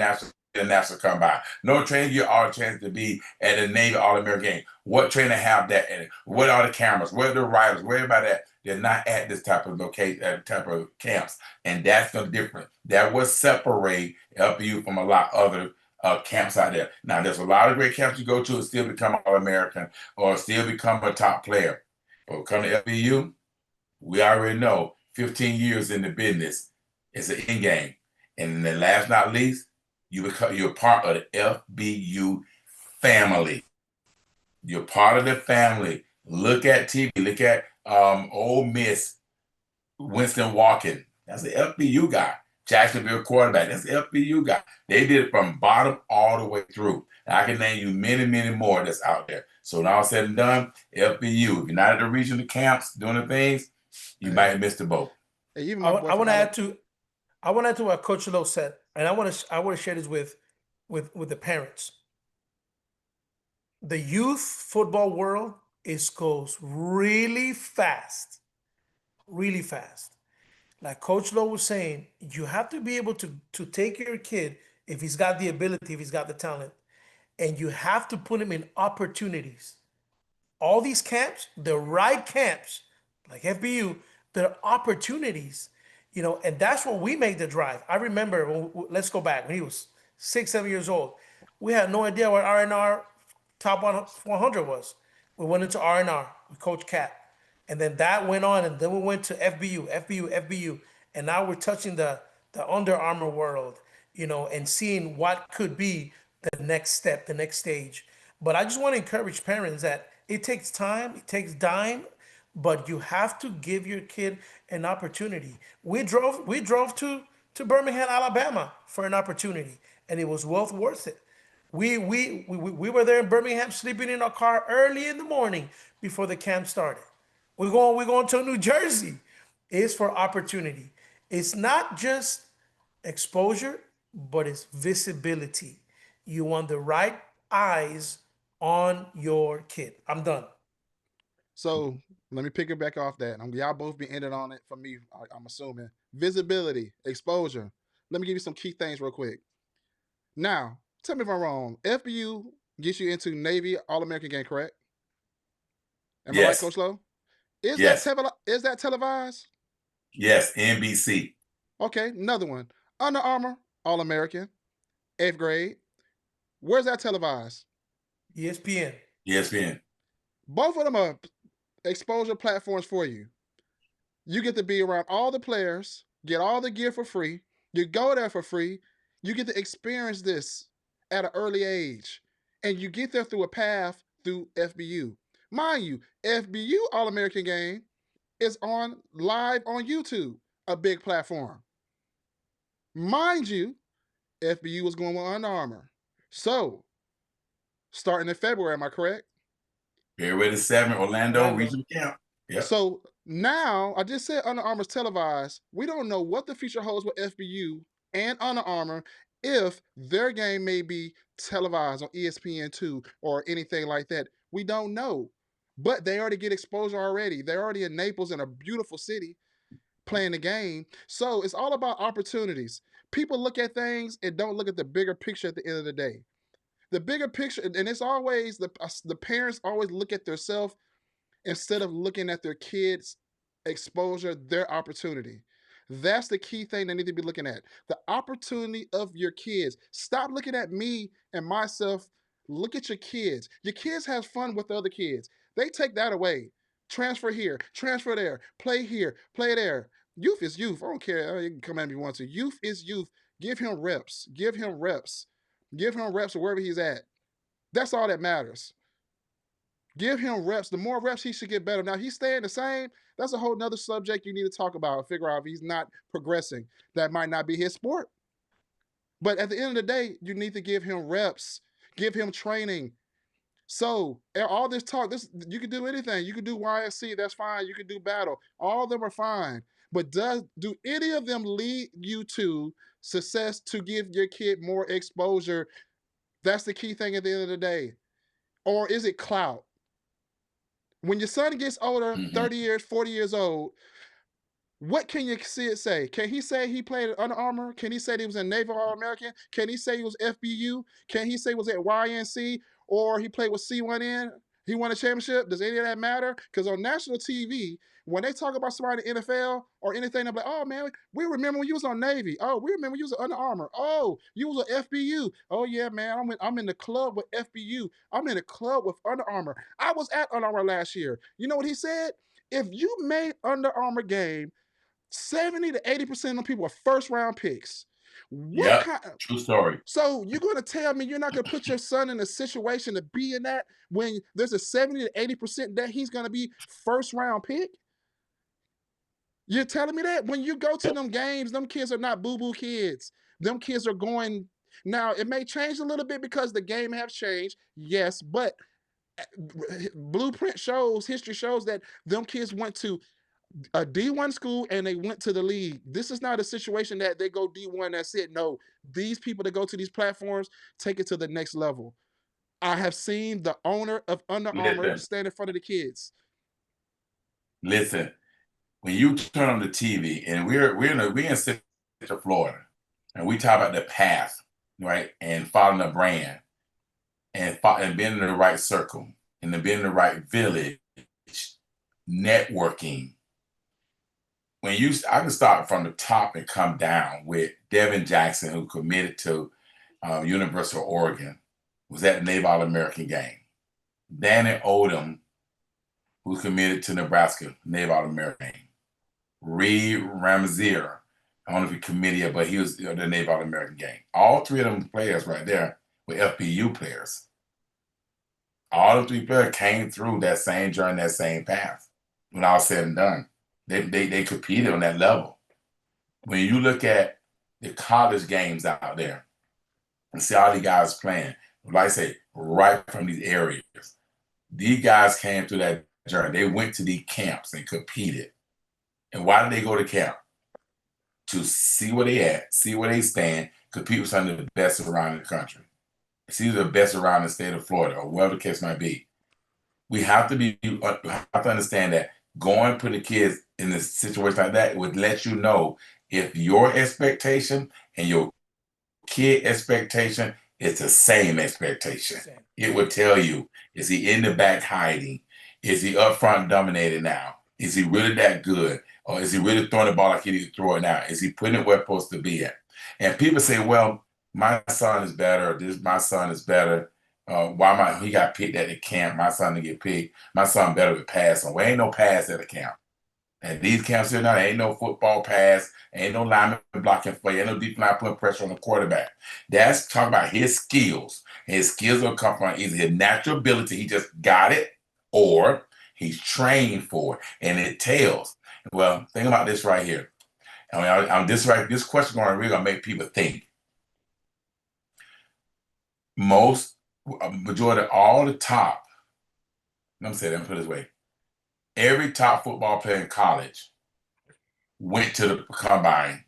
a national combine. No trainer give you all chance to be at a Navy All-American game. What trainer have that? What are the cameras? Where are the writers? Where everybody at? They're not at this type of location, type of camps, and that's the difference. That will separate FBU from a lot of other camps out there. Now, there's a lot of great camps you go to and still become All-American or still become a top player. But come to FBU, we already know 15 years in the business is an end game. And then last not least, you're part of the FBU family. You're part of the family. Look at TV. Look at Ole Miss, Winston Walken. That's the FBU guy. Jacksonville quarterback. That's the FBU guy. They did it from bottom all the way through. And I can name you many, many more that's out there. So when all said and done, FBU. If you're not at the regional camps doing the things, you might have missed the boat. Hey, even I my boy want from to Alabama. add to I want to add to what Coach Lowe said, and I want to share this with the parents. The youth football world goes really fast, really fast. Like Coach Lowe was saying, you have to be able to take your kid if he's got the ability, if he's got the talent, and you have to put him in opportunities. All these camps, the right camps, like FBU, they're opportunities, and that's what we make the drive. I remember, let's go back, when he was 6, 7 years old, we had no idea what R&R top 100 was. We went into R&R with Coach Cat. And then that went on, and then we went to FBU, and now we're touching the Under Armour world, and seeing what could be the next step, the next stage. But I just want to encourage parents that it takes time, it takes dime, but you have to give your kid an opportunity. We drove to Birmingham, Alabama for an opportunity, and it was well worth it. We were there in Birmingham, sleeping in our car early in the morning before the camp started. We're going to New Jersey. It's for opportunity. It's not just exposure, but it's visibility. You want the right eyes on your kid. I'm done. So let me pick it back off that. Y'all both be ended on it for me. I'm assuming visibility, exposure. Let me give you some key things real quick. Now, tell me if I'm wrong. FBU gets you into Navy All American game, correct? Am I right, Yes. Coach Lowe? Is Yes. that televised? Yes, NBC. Okay, another one. Under Armour All American, 8th grade. Where's that televised? ESPN. ESPN. Both of them are exposure platforms for you. You get to be around all the players, get all the gear for free. You go there for free. You get to experience this at an early age. And you get there through a path through FBU. Mind you, FBU All American game is on live on YouTube, a big platform. Mind you, FBU was going with Under Armour. So, starting in February, am I correct? February the 7th, Orlando Regional Camp. Yep. So now I just said Under Armour's televised. We don't know what the future holds with FBU and Under Armour if their game may be televised on ESPN2 or anything like that. We don't know. But they already get exposure already. They're already in Naples, in a beautiful city, playing the game. So it's all about opportunities. People look at things and don't look at the bigger picture at the end of the day. The bigger picture, and it's always the parents always look at themselves instead of looking at their kids' exposure, their opportunity. That's the key thing they need to be looking at. The opportunity of your kids. Stop looking at me and myself. Look at your kids. Your kids have fun with other kids. They take that away. Transfer here, transfer there, play here, play there. Youth is youth. I don't care. You can come at me once. Youth is youth. Give him reps. Give him reps. Give him reps wherever he's at. That's all that matters. Give him reps. The more reps, he should get better. Now, he's staying the same. That's a whole nother subject you need to talk about. Figure out if he's not progressing. That might not be his sport. But at the end of the day, you need to give him reps. Give him training. So all this talk, you can do anything. You can do YSC, that's fine. You can do battle. All of them are fine. But do any of them lead you to success, to give your kid more exposure? That's the key thing at the end of the day. Or is it clout? When your son gets older, 30 years, 40 years old, what can you see it say? Can he say he played at Under Armour? Can he say he was in Naval All-American? Can he say he was FBU? Can he say he was at YNC? Or he played with C1N? He won a championship? Does any of that matter? Because on national TV, when they talk about somebody in the NFL or anything, they're like, oh, man, we remember when you was on Navy. Oh, we remember you was at Under Armour. Oh, you was at FBU. Oh, yeah, man, I'm in the club with FBU. I'm in the club with Under Armour. I was at Under Armour last year. You know what he said? If you made Under Armour game 70 to 80% of people are first round picks. What kind of, true story. So you're going to tell me you're not going to put your son in a situation to be in that when there's a 70 to 80% that he's going to be first round pick? You're telling me that? When you go to them games, them kids are not boo-boo kids. Them kids are going. Now, it may change a little bit because the game has changed, yes, but blueprint shows, history shows that them kids went to a D1 school and they went to the league. This is not a situation that they go D1, that's it. No, these people that go to these platforms take it to the next level. I have seen the owner of Under Armour stand in front of the kids. Listen, when you turn on the TV, and we're in Central Florida, and we talk about the path, right, and following the brand, and being in the right circle, and then being in the right village, networking. I can start from the top and come down with Devin Jackson, who committed to University of Oregon, was at the Naval All-American game. Danny Odom, who committed to Nebraska, Naval All-American game. Reed Ramizier, I don't know if he committed yet, but he was the Naval All-American game. All three of them players right there were FPU players. All the three players came through that same journey, that same path. When all said and done, they competed on that level. When you look at the college games out there and see all these guys playing, like I say, right from these areas, these guys came through that journey. They went to these camps and competed. And why did they go to camp? To see where they at, see where they stand, compete with some of the best around the country. See the best around the state of Florida or wherever the case might be. We have to understand that going for the kids in a situation like that would let you know if your expectation and your kid expectation is the same expectation. It would tell you, is he in the back hiding? Is he up front dominating now? Is he really that good? Or is he really throwing the ball like he needs to throw it now? Is he putting it where it's supposed to be at? And people say, well, my son is better, or my son is better. He got picked at the camp, my son didn't get picked. My son better with passing. Well, ain't no pass at the camp. And these camps here now, there ain't no football pass, ain't no lineman blocking for you, ain't no deep line putting pressure on the quarterback. That's talking about his skills. And his skills will come from either his natural ability, he just got it, or he's trained for it, and it tells. Well, think about this right here. This question is really gonna make people think. Majority of all the top Let me say that, put it this way. Every top football player in college went to the combine.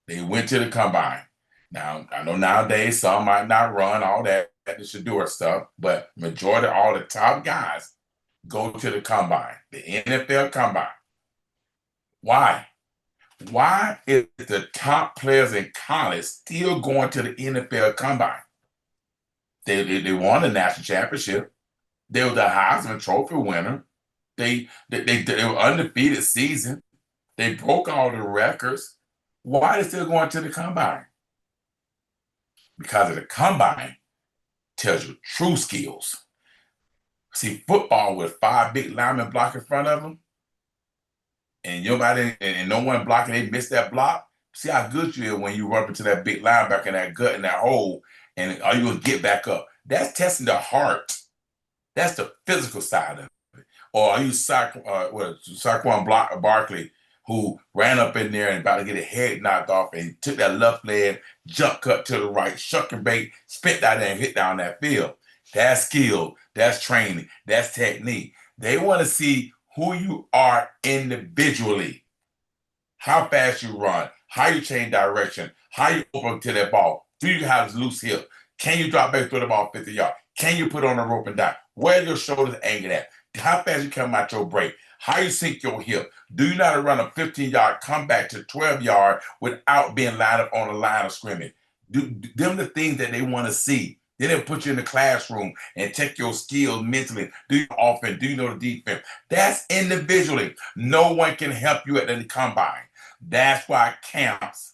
They went to the combine. Now, I know nowadays some might not run all that Shador stuff, but majority of all the top guys go to the combine, the NFL combine. Why? Why is the top players in college still going to the NFL combine? They won a national championship. They were the Heisman Trophy winner. They were undefeated season. They broke all the records. Why are they still going to the combine? Because of the combine tells you true skills. See, football with 5 big linemen block in front of them, and nobody and no one blocking, they miss that block. See how good you are when you run into that big linebacker in that gut in that hole, and are you gonna get back up? That's testing the heart. That's the physical side of it. Or are you Saquon Barkley, who ran up in there and about to get his head knocked off and took that left leg, jump cut to the right, shuck and bait, spit out there and hit down that field. That's skill, that's training, that's technique. They want to see who you are individually, how fast you run, how you change direction, how you open to that ball. Do you have a loose hip? Can you drop back through the ball 50 yards? Can you put on a rope and die? Where your shoulders angled at? How fast you come out your break? How you sink your hip? Do you know how to run a 15-yard comeback to 12-yard without being lined up on the line of scrimmage? Them the things that they want to see. Then they'll put you in the classroom and check your skills mentally. Do you know offense? Do you know the defense? That's individually. No one can help you at the combine. That's why camps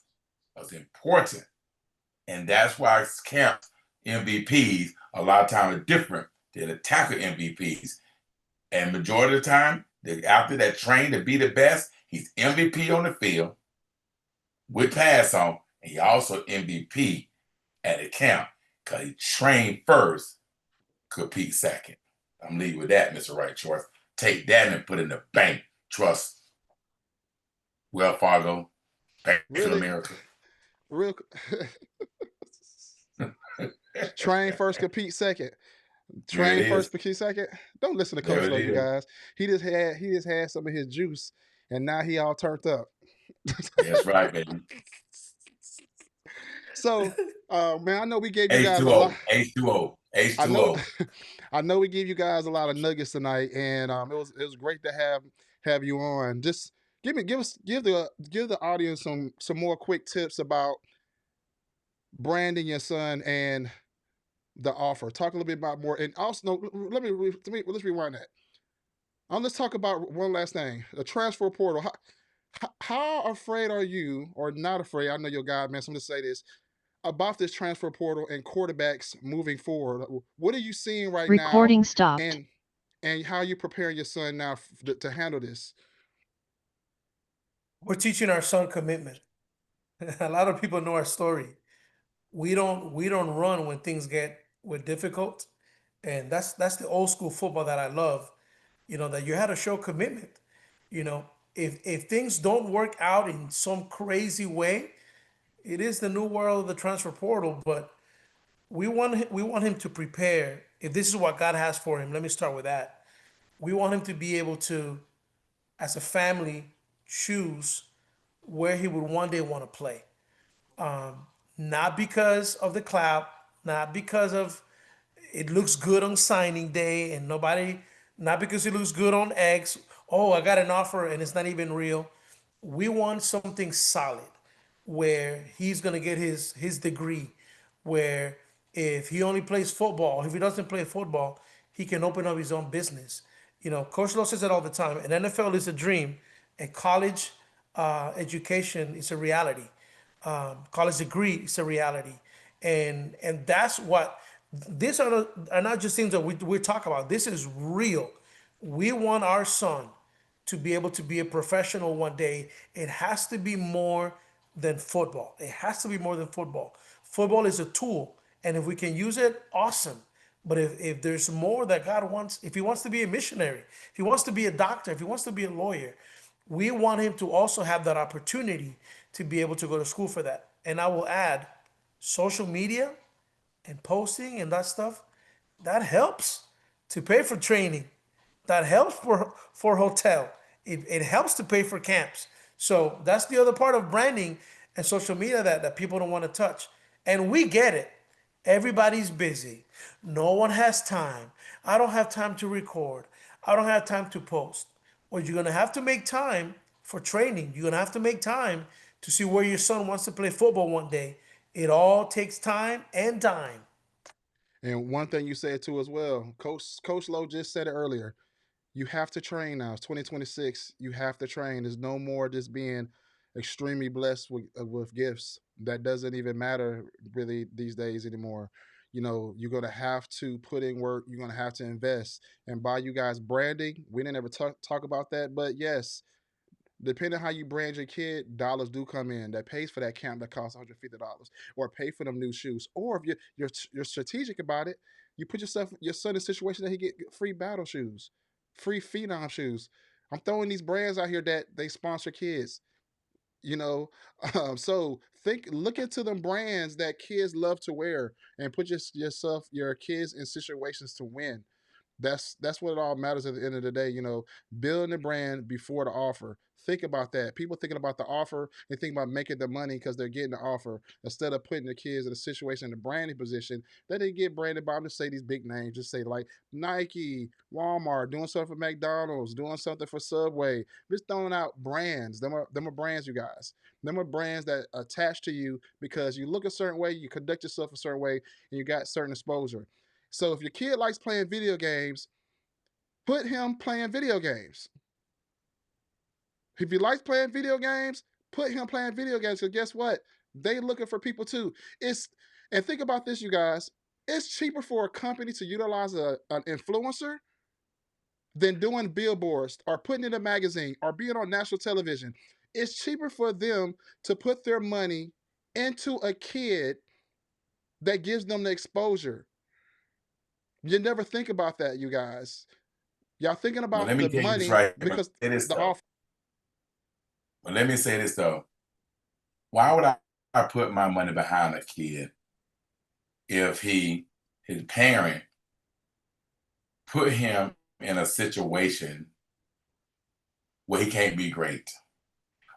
is important. And that's why camps MVPs a lot of times are different than the tackle MVPs. And majority of the time, after that train to be the best, he's MVP on the field with pass on, and he also MVP at the camp because he trained first, compete second. I'm leaving with that, Mr. Right Choice. Take that and put it in the bank. Trust Wells Fargo, Bank of Really, America. real. Train first, compete second. There it Train first, is. compete second. Don't listen to There Coach it Lowe, you is. guys. He just had some of his juice, and now he all turned up. That's right, baby. So, man, I know we gave you guys a lot. H2O, H2O, I know, H2O. I know we gave you guys a lot of nuggets tonight, and it was great to have you on. Just give the audience some more quick tips about branding your son and the offer. Talk a little bit about more, and also no, let's rewind that. Let's talk about one last thing: the transfer portal. How afraid are you, or not afraid? I know your guy, man. So I'm going to say this about this transfer portal and quarterbacks moving forward. What are you seeing right now, Recording stopped. and how are you preparing your son now to handle this? We're teaching our son commitment. A lot of people know our story. We don't run when things get difficult, and that's the old school football that I love. That you had to show commitment. You know, if things don't work out in some crazy way, it is the new world of the transfer portal. But we want him to prepare. If this is what God has for him, let me start with that. We want him to be able to, as a family, choose where he would one day want to play. Not because of the clout, not because of it looks good on signing day and nobody, not because it looks good on X. Oh, I got an offer and it's not even real. We want something solid where he's going to get his degree, where if he only plays football, if he doesn't play football, he can open up his own business. Coach Lo says it all the time. An NFL is a dream, and college education is a reality. College degree is a reality, and that's what these are not just things that we talk about. This is real. We want our son to be able to be a professional one day. It has to be more than football. It has to be more than football. Football is a tool, and if we can use it, awesome. But if there's more that God wants, if he wants to be a missionary, if he wants to be a doctor, if he wants to be a lawyer, we want him to also have that opportunity to be able to go to school for that. And I will add, social media and posting and that stuff, that helps to pay for training. that helps for hotel. It helps to pay for camps. So that's the other part of branding and social media that people don't want to touch. And we get it. Everybody's busy. No one has time. I don't have time to record. I don't have time to post. Well, you're going to have to make time for training. You're going to have to make time to see where your son wants to play football one day. It all takes time and time. And one thing you said too as well, Coach Lowe just said it earlier. You have to train now. It's 2026. You have to train. There's no more just being extremely blessed with gifts. That doesn't even matter really these days anymore. You know, you're gonna have to put in work. You're gonna have to invest. And by you guys branding, we didn't ever talk about that, but yes, depending on how you brand your kid, dollars do come in that pays for that camp that costs $150, or pay for them new shoes. Or if you're strategic about it, you put your son in a situation that he get free battle shoes, free phenom shoes. I'm throwing these brands out here that they sponsor kids. You know, so look into them brands that kids love to wear, and put your kids in situations to win. That's what it all matters at the end of the day. You know, building the brand before the offer. Think about that. People thinking about the offer and think about making the money because they're getting the offer, instead of putting the kids in a situation, in a branding position that they get branded by. I'm just say these big names, just say like Nike, Walmart, doing something for McDonald's, doing something for Subway, just throwing out brands. Them are brands, you guys. Them are brands that attach to you because you look a certain way, you conduct yourself a certain way, and you got certain exposure. So if your kid likes playing video games, put him playing video games. If he likes playing video games, put him playing video games. Because guess what? They looking for people too. And think about this, you guys. It's cheaper for a company to utilize an influencer than doing billboards or putting in a magazine or being on national television. It's cheaper for them to put their money into a kid that gives them the exposure. You never think about that, you guys. Y'all thinking But let about me the tell you this money right. because Say this the though. off. But let me say this though. Why would I put my money behind a kid if his parent put him in a situation where he can't be great?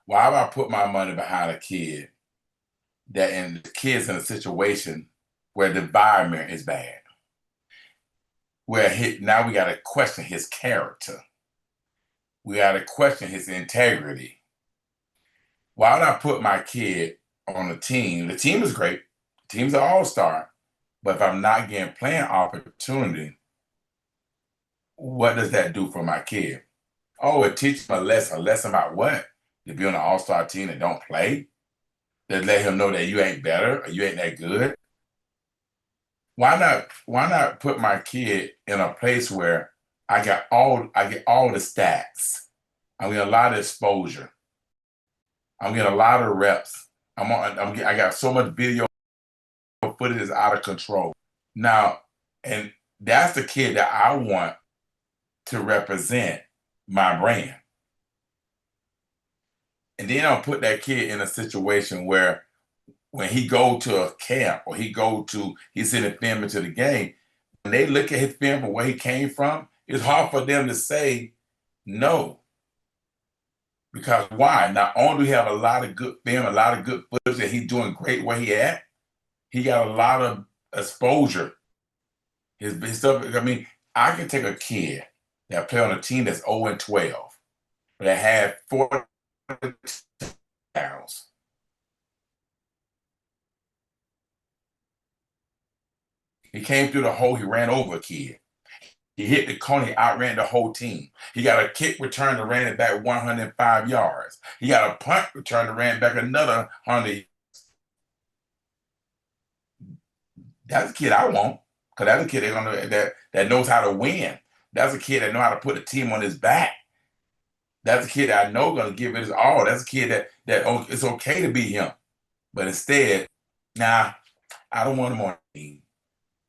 Why would I put my money behind a kid and the kid's in a situation where the environment is bad? Where now we got to question his character. We got to question his integrity. Why would I put my kid on a team? The team is great. The team's an all-star. But if I'm not getting playing opportunity, what does that do for my kid? Oh, it teaches him a lesson. A lesson about what? To be on an all-star team and don't play? To let him know that you ain't better or you ain't that good? Why not put my kid in a place where I get all the stats. I'm getting a lot of exposure. I'm getting a lot of reps. I got so much video footage is out of control. Now, and that's the kid that I want to represent my brand. And then I'll put that kid in a situation where when he go to a camp or he's in a film into the game, when they look at his film and where he came from, it's hard for them to say no. Because why? Not only do he have a lot of good film, a lot of good footage, and he's doing great where he at, he got a lot of exposure. His stuff, I mean, I can take a kid that play on a team that's 0-12, that had 40 touchdowns. He came through the hole, he ran over a kid. He hit the corner, he outran the whole team. He got a kick return and ran it back 105 yards. He got a punt return and ran back another 100. That's a kid I want, because that's a kid that knows how to win. That's a kid that knows how to put a team on his back. That's a kid that I know going to give it his all. That's a kid that it's okay to be him. But instead, nah, I don't want him on the team.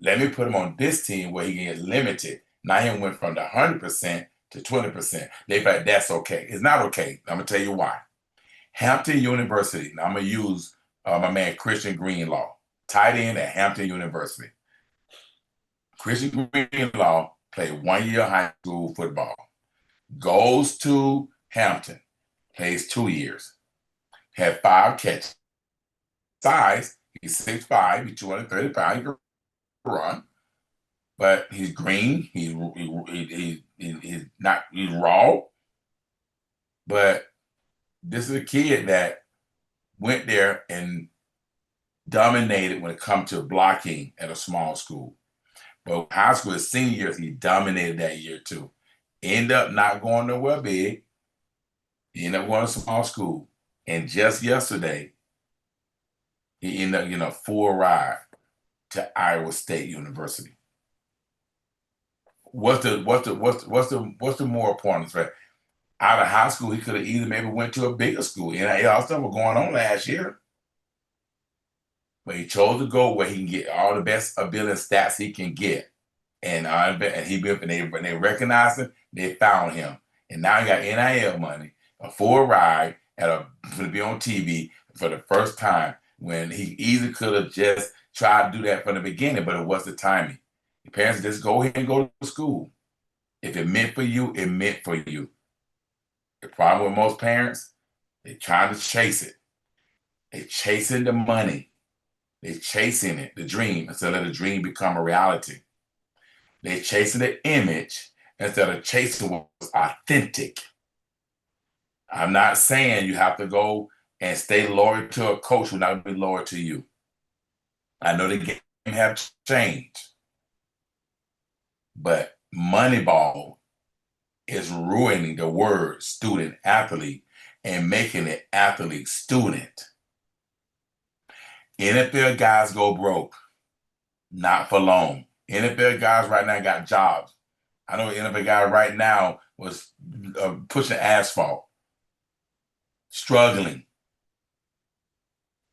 Let me put him on this team where he can get limited. Now he went from the 100% to 20%. They feel like that's okay. It's not okay. I'm going to tell you why. Hampton University. Now I'm going to use my man Christian Greenlaw, tight end at Hampton University. Christian Greenlaw played 1 year high school football, goes to Hampton, plays 2 years, had 5 catches. Size, he's 6'5", he's 230 pounds, he can run, but he's green, he's not, he's raw, but this is a kid that went there and dominated when it comes to blocking at a small school. But high school, his senior year, he dominated that year too. End up not going nowhere big. He ended up going to small school. And just yesterday, he ended up getting a full ride to Iowa State University. What's the more important threat? Out of high school, he could have either maybe went to a bigger school. And all stuff was going on last year. But he chose to go where he can get all the best ability and stats he can get. And they recognized him, they found him. And now he got NIL money, a full ride to be on TV for the first time, when he easily could have just tried to do that from the beginning, but it was the timing. Your parents just go ahead and go to school. If it meant for you, it meant for you. The problem with most parents, they're trying to chase it. They're chasing the money. They're chasing it, the dream, instead of the dream become a reality. They're chasing the image instead of chasing what's authentic. I'm not saying you have to go and stay loyal to a coach who's not going to be loyal to you. I know the game have changed, but Moneyball is ruining the word student athlete and making it athlete student. NFL guys go broke, not for long. NFL guys right now got jobs. I know an NFL guy right now was pushing asphalt, struggling.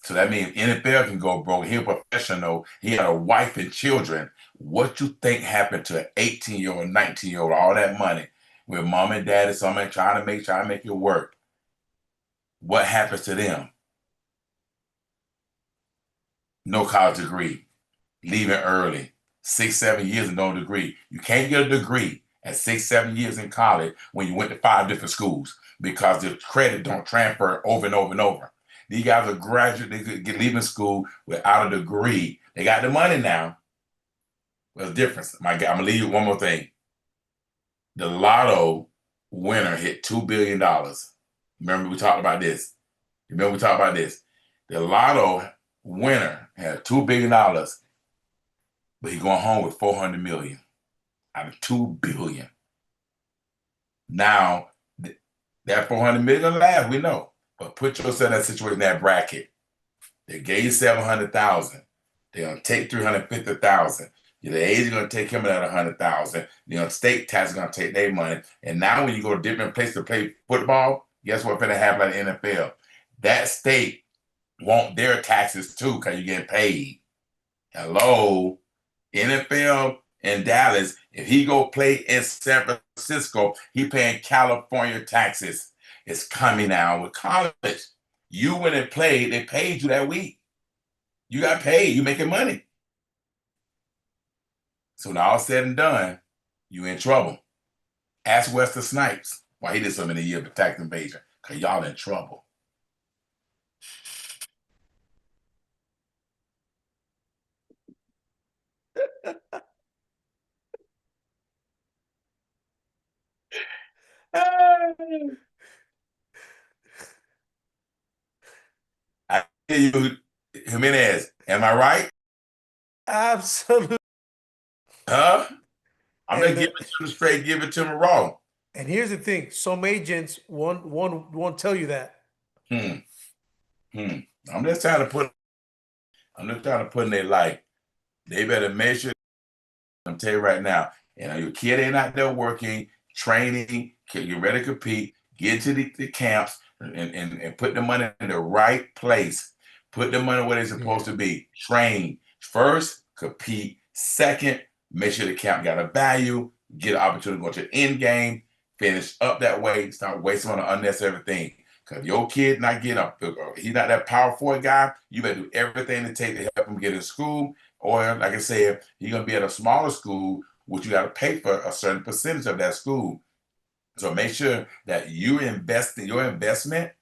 So that means NFL can go broke. He's a professional. He had a wife and children. What you think happened to an 18-year-old, 19-year-old, all that money with mom and dad and somebody trying to make it work? What happens to them? No college degree, leaving early, 6, 7 years and no degree. You can't get a degree at 6, 7 years in college when you went to 5 different schools, because the credit don't transfer over and over and over. These guys are graduate, they could get leaving school without a degree. They got the money now. What's the difference? My God, I'm gonna leave you with one more thing. The lotto winner hit $2 billion. Remember we talked about this. The lotto winner had $2 billion, but he's going home with 400 million out of 2 billion. Now, that 400 million last, we know. But put yourself in that situation, that bracket. They gave you 700,000. They're gonna take 350,000. The age is gonna take him at 100,000. State tax is gonna take their money. And now when you go to different places to play football, guess what's gonna happen like the NFL? That state want their taxes too, because you're getting paid. Hello, NFL in Dallas, if he go play in San Francisco, he paying California taxes. It's coming now with college. You went and played, they paid you that week. You got paid, you making money. So when all said and done, you in trouble. Ask Wesley Snipes why he did so many years of tax evasion, because y'all in trouble. I hear you, Jiménez. Am I right? Absolutely. Huh? I'm And gonna give it to him straight, give it to him raw. And here's the thing: some agents won't tell you that. I'm just trying to put in their life. They better make sure. I'm tell you right now, your kid ain't out there working, training, get ready to compete, get to the camps, and put the money in the right place. Put the money where they're supposed to be. Train first, compete. Second, make sure the camp got a value, get an opportunity to go to the end game, finish up that way, start wasting on the unnecessary thing. Because your kid not getting up, he's not that power forward guy, you better do everything to take to help him get in school. Or, like I said, he's going to be at a smaller school which you got to pay for a certain percentage of that school. So make sure that you invest in your investment,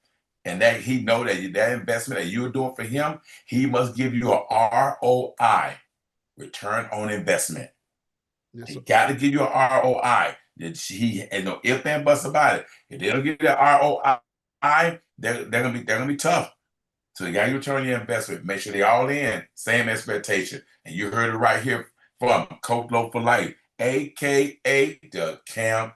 and that he know that that investment that you're doing for him, he must give you a ROI, return on investment. Yes, He sir. got to give you an ROI. He and no if and buts about it. If they don't give you that ROI, they're gonna be tough. So you got to return your investment. Make sure they all in, same expectation. And you heard it right here from Coach Low for Life, aka the Camp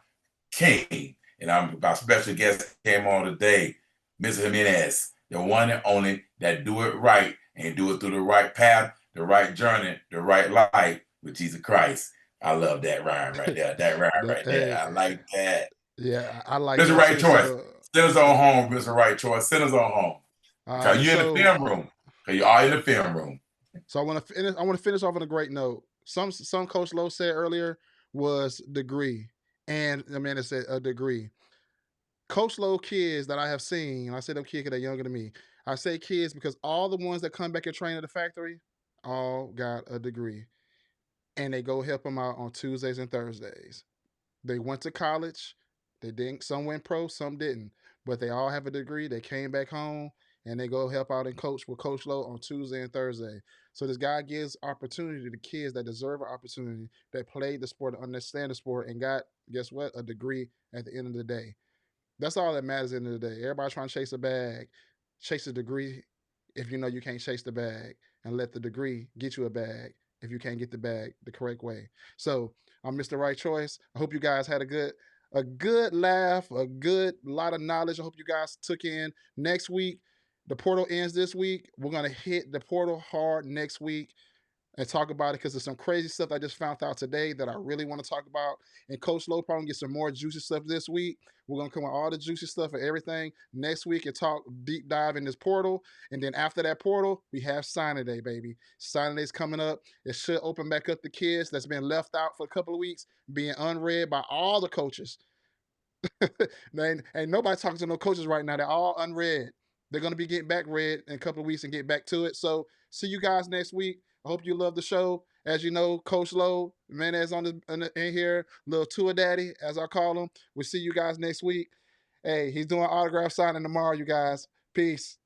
King. And I'm about special guest came on today, Mr. Jiménez, the one and only that do it right and do it through the right path, the right journey, the right life with Jesus Christ. I love that rhyme right there. That rhyme right there. Hey, I like that. yeah, I like Mr. that Right too. Choice. So, Send us yeah, on home, Mr. Right Choice. Send us on home. all Because right. you're in the film room. Because you are in the film room. So I want to finish. I want to finish off on a great note. Some Coach Lowe said earlier was degree, and the man said a degree. Coach Lowe kids that I have seen, and I say them kids that are younger than me. I say kids because all the ones that come back and train at the factory all got a degree, and they go help them out on Tuesdays and Thursdays. They went to college. They didn't. Some went pro, some didn't. But they all have a degree. They came back home and they go help out and coach with Coach Lowe on Tuesday and Thursday. So this guy gives opportunity to kids that deserve an opportunity, that played the sport, understand the sport, and got, guess what, a degree at the end of the day. That's all that matters at the end of the day. Everybody trying to chase a bag, chase a degree if you know you can't chase the bag, and let the degree get you a bag if you can't get the bag the correct way. So I'm Mr. Right Choice. I hope you guys had a good laugh, a good lot of knowledge. I hope you guys took in. Next week, the portal ends this week. We're gonna hit the portal hard next week and talk about it because there's some crazy stuff I just found out today that I really want to talk about. And Coach Lowe probably get some more juicy stuff this week. We're gonna come with all the juicy stuff and everything next week and talk deep dive in this portal. And then after that portal, we have signing day, baby. Signing day's coming up. It should open back up the kids that's been left out for a couple of weeks, being unread by all the coaches. Ain't nobody talking to no coaches right now. They're all unread. They're gonna be getting back read in a couple of weeks and get back to it. So see you guys next week. I hope you love the show. As you know, Coach Lowe, Jiménez in here, little tour daddy, as I call him. We'll see you guys next week. Hey, he's doing autograph signing tomorrow, you guys. Peace.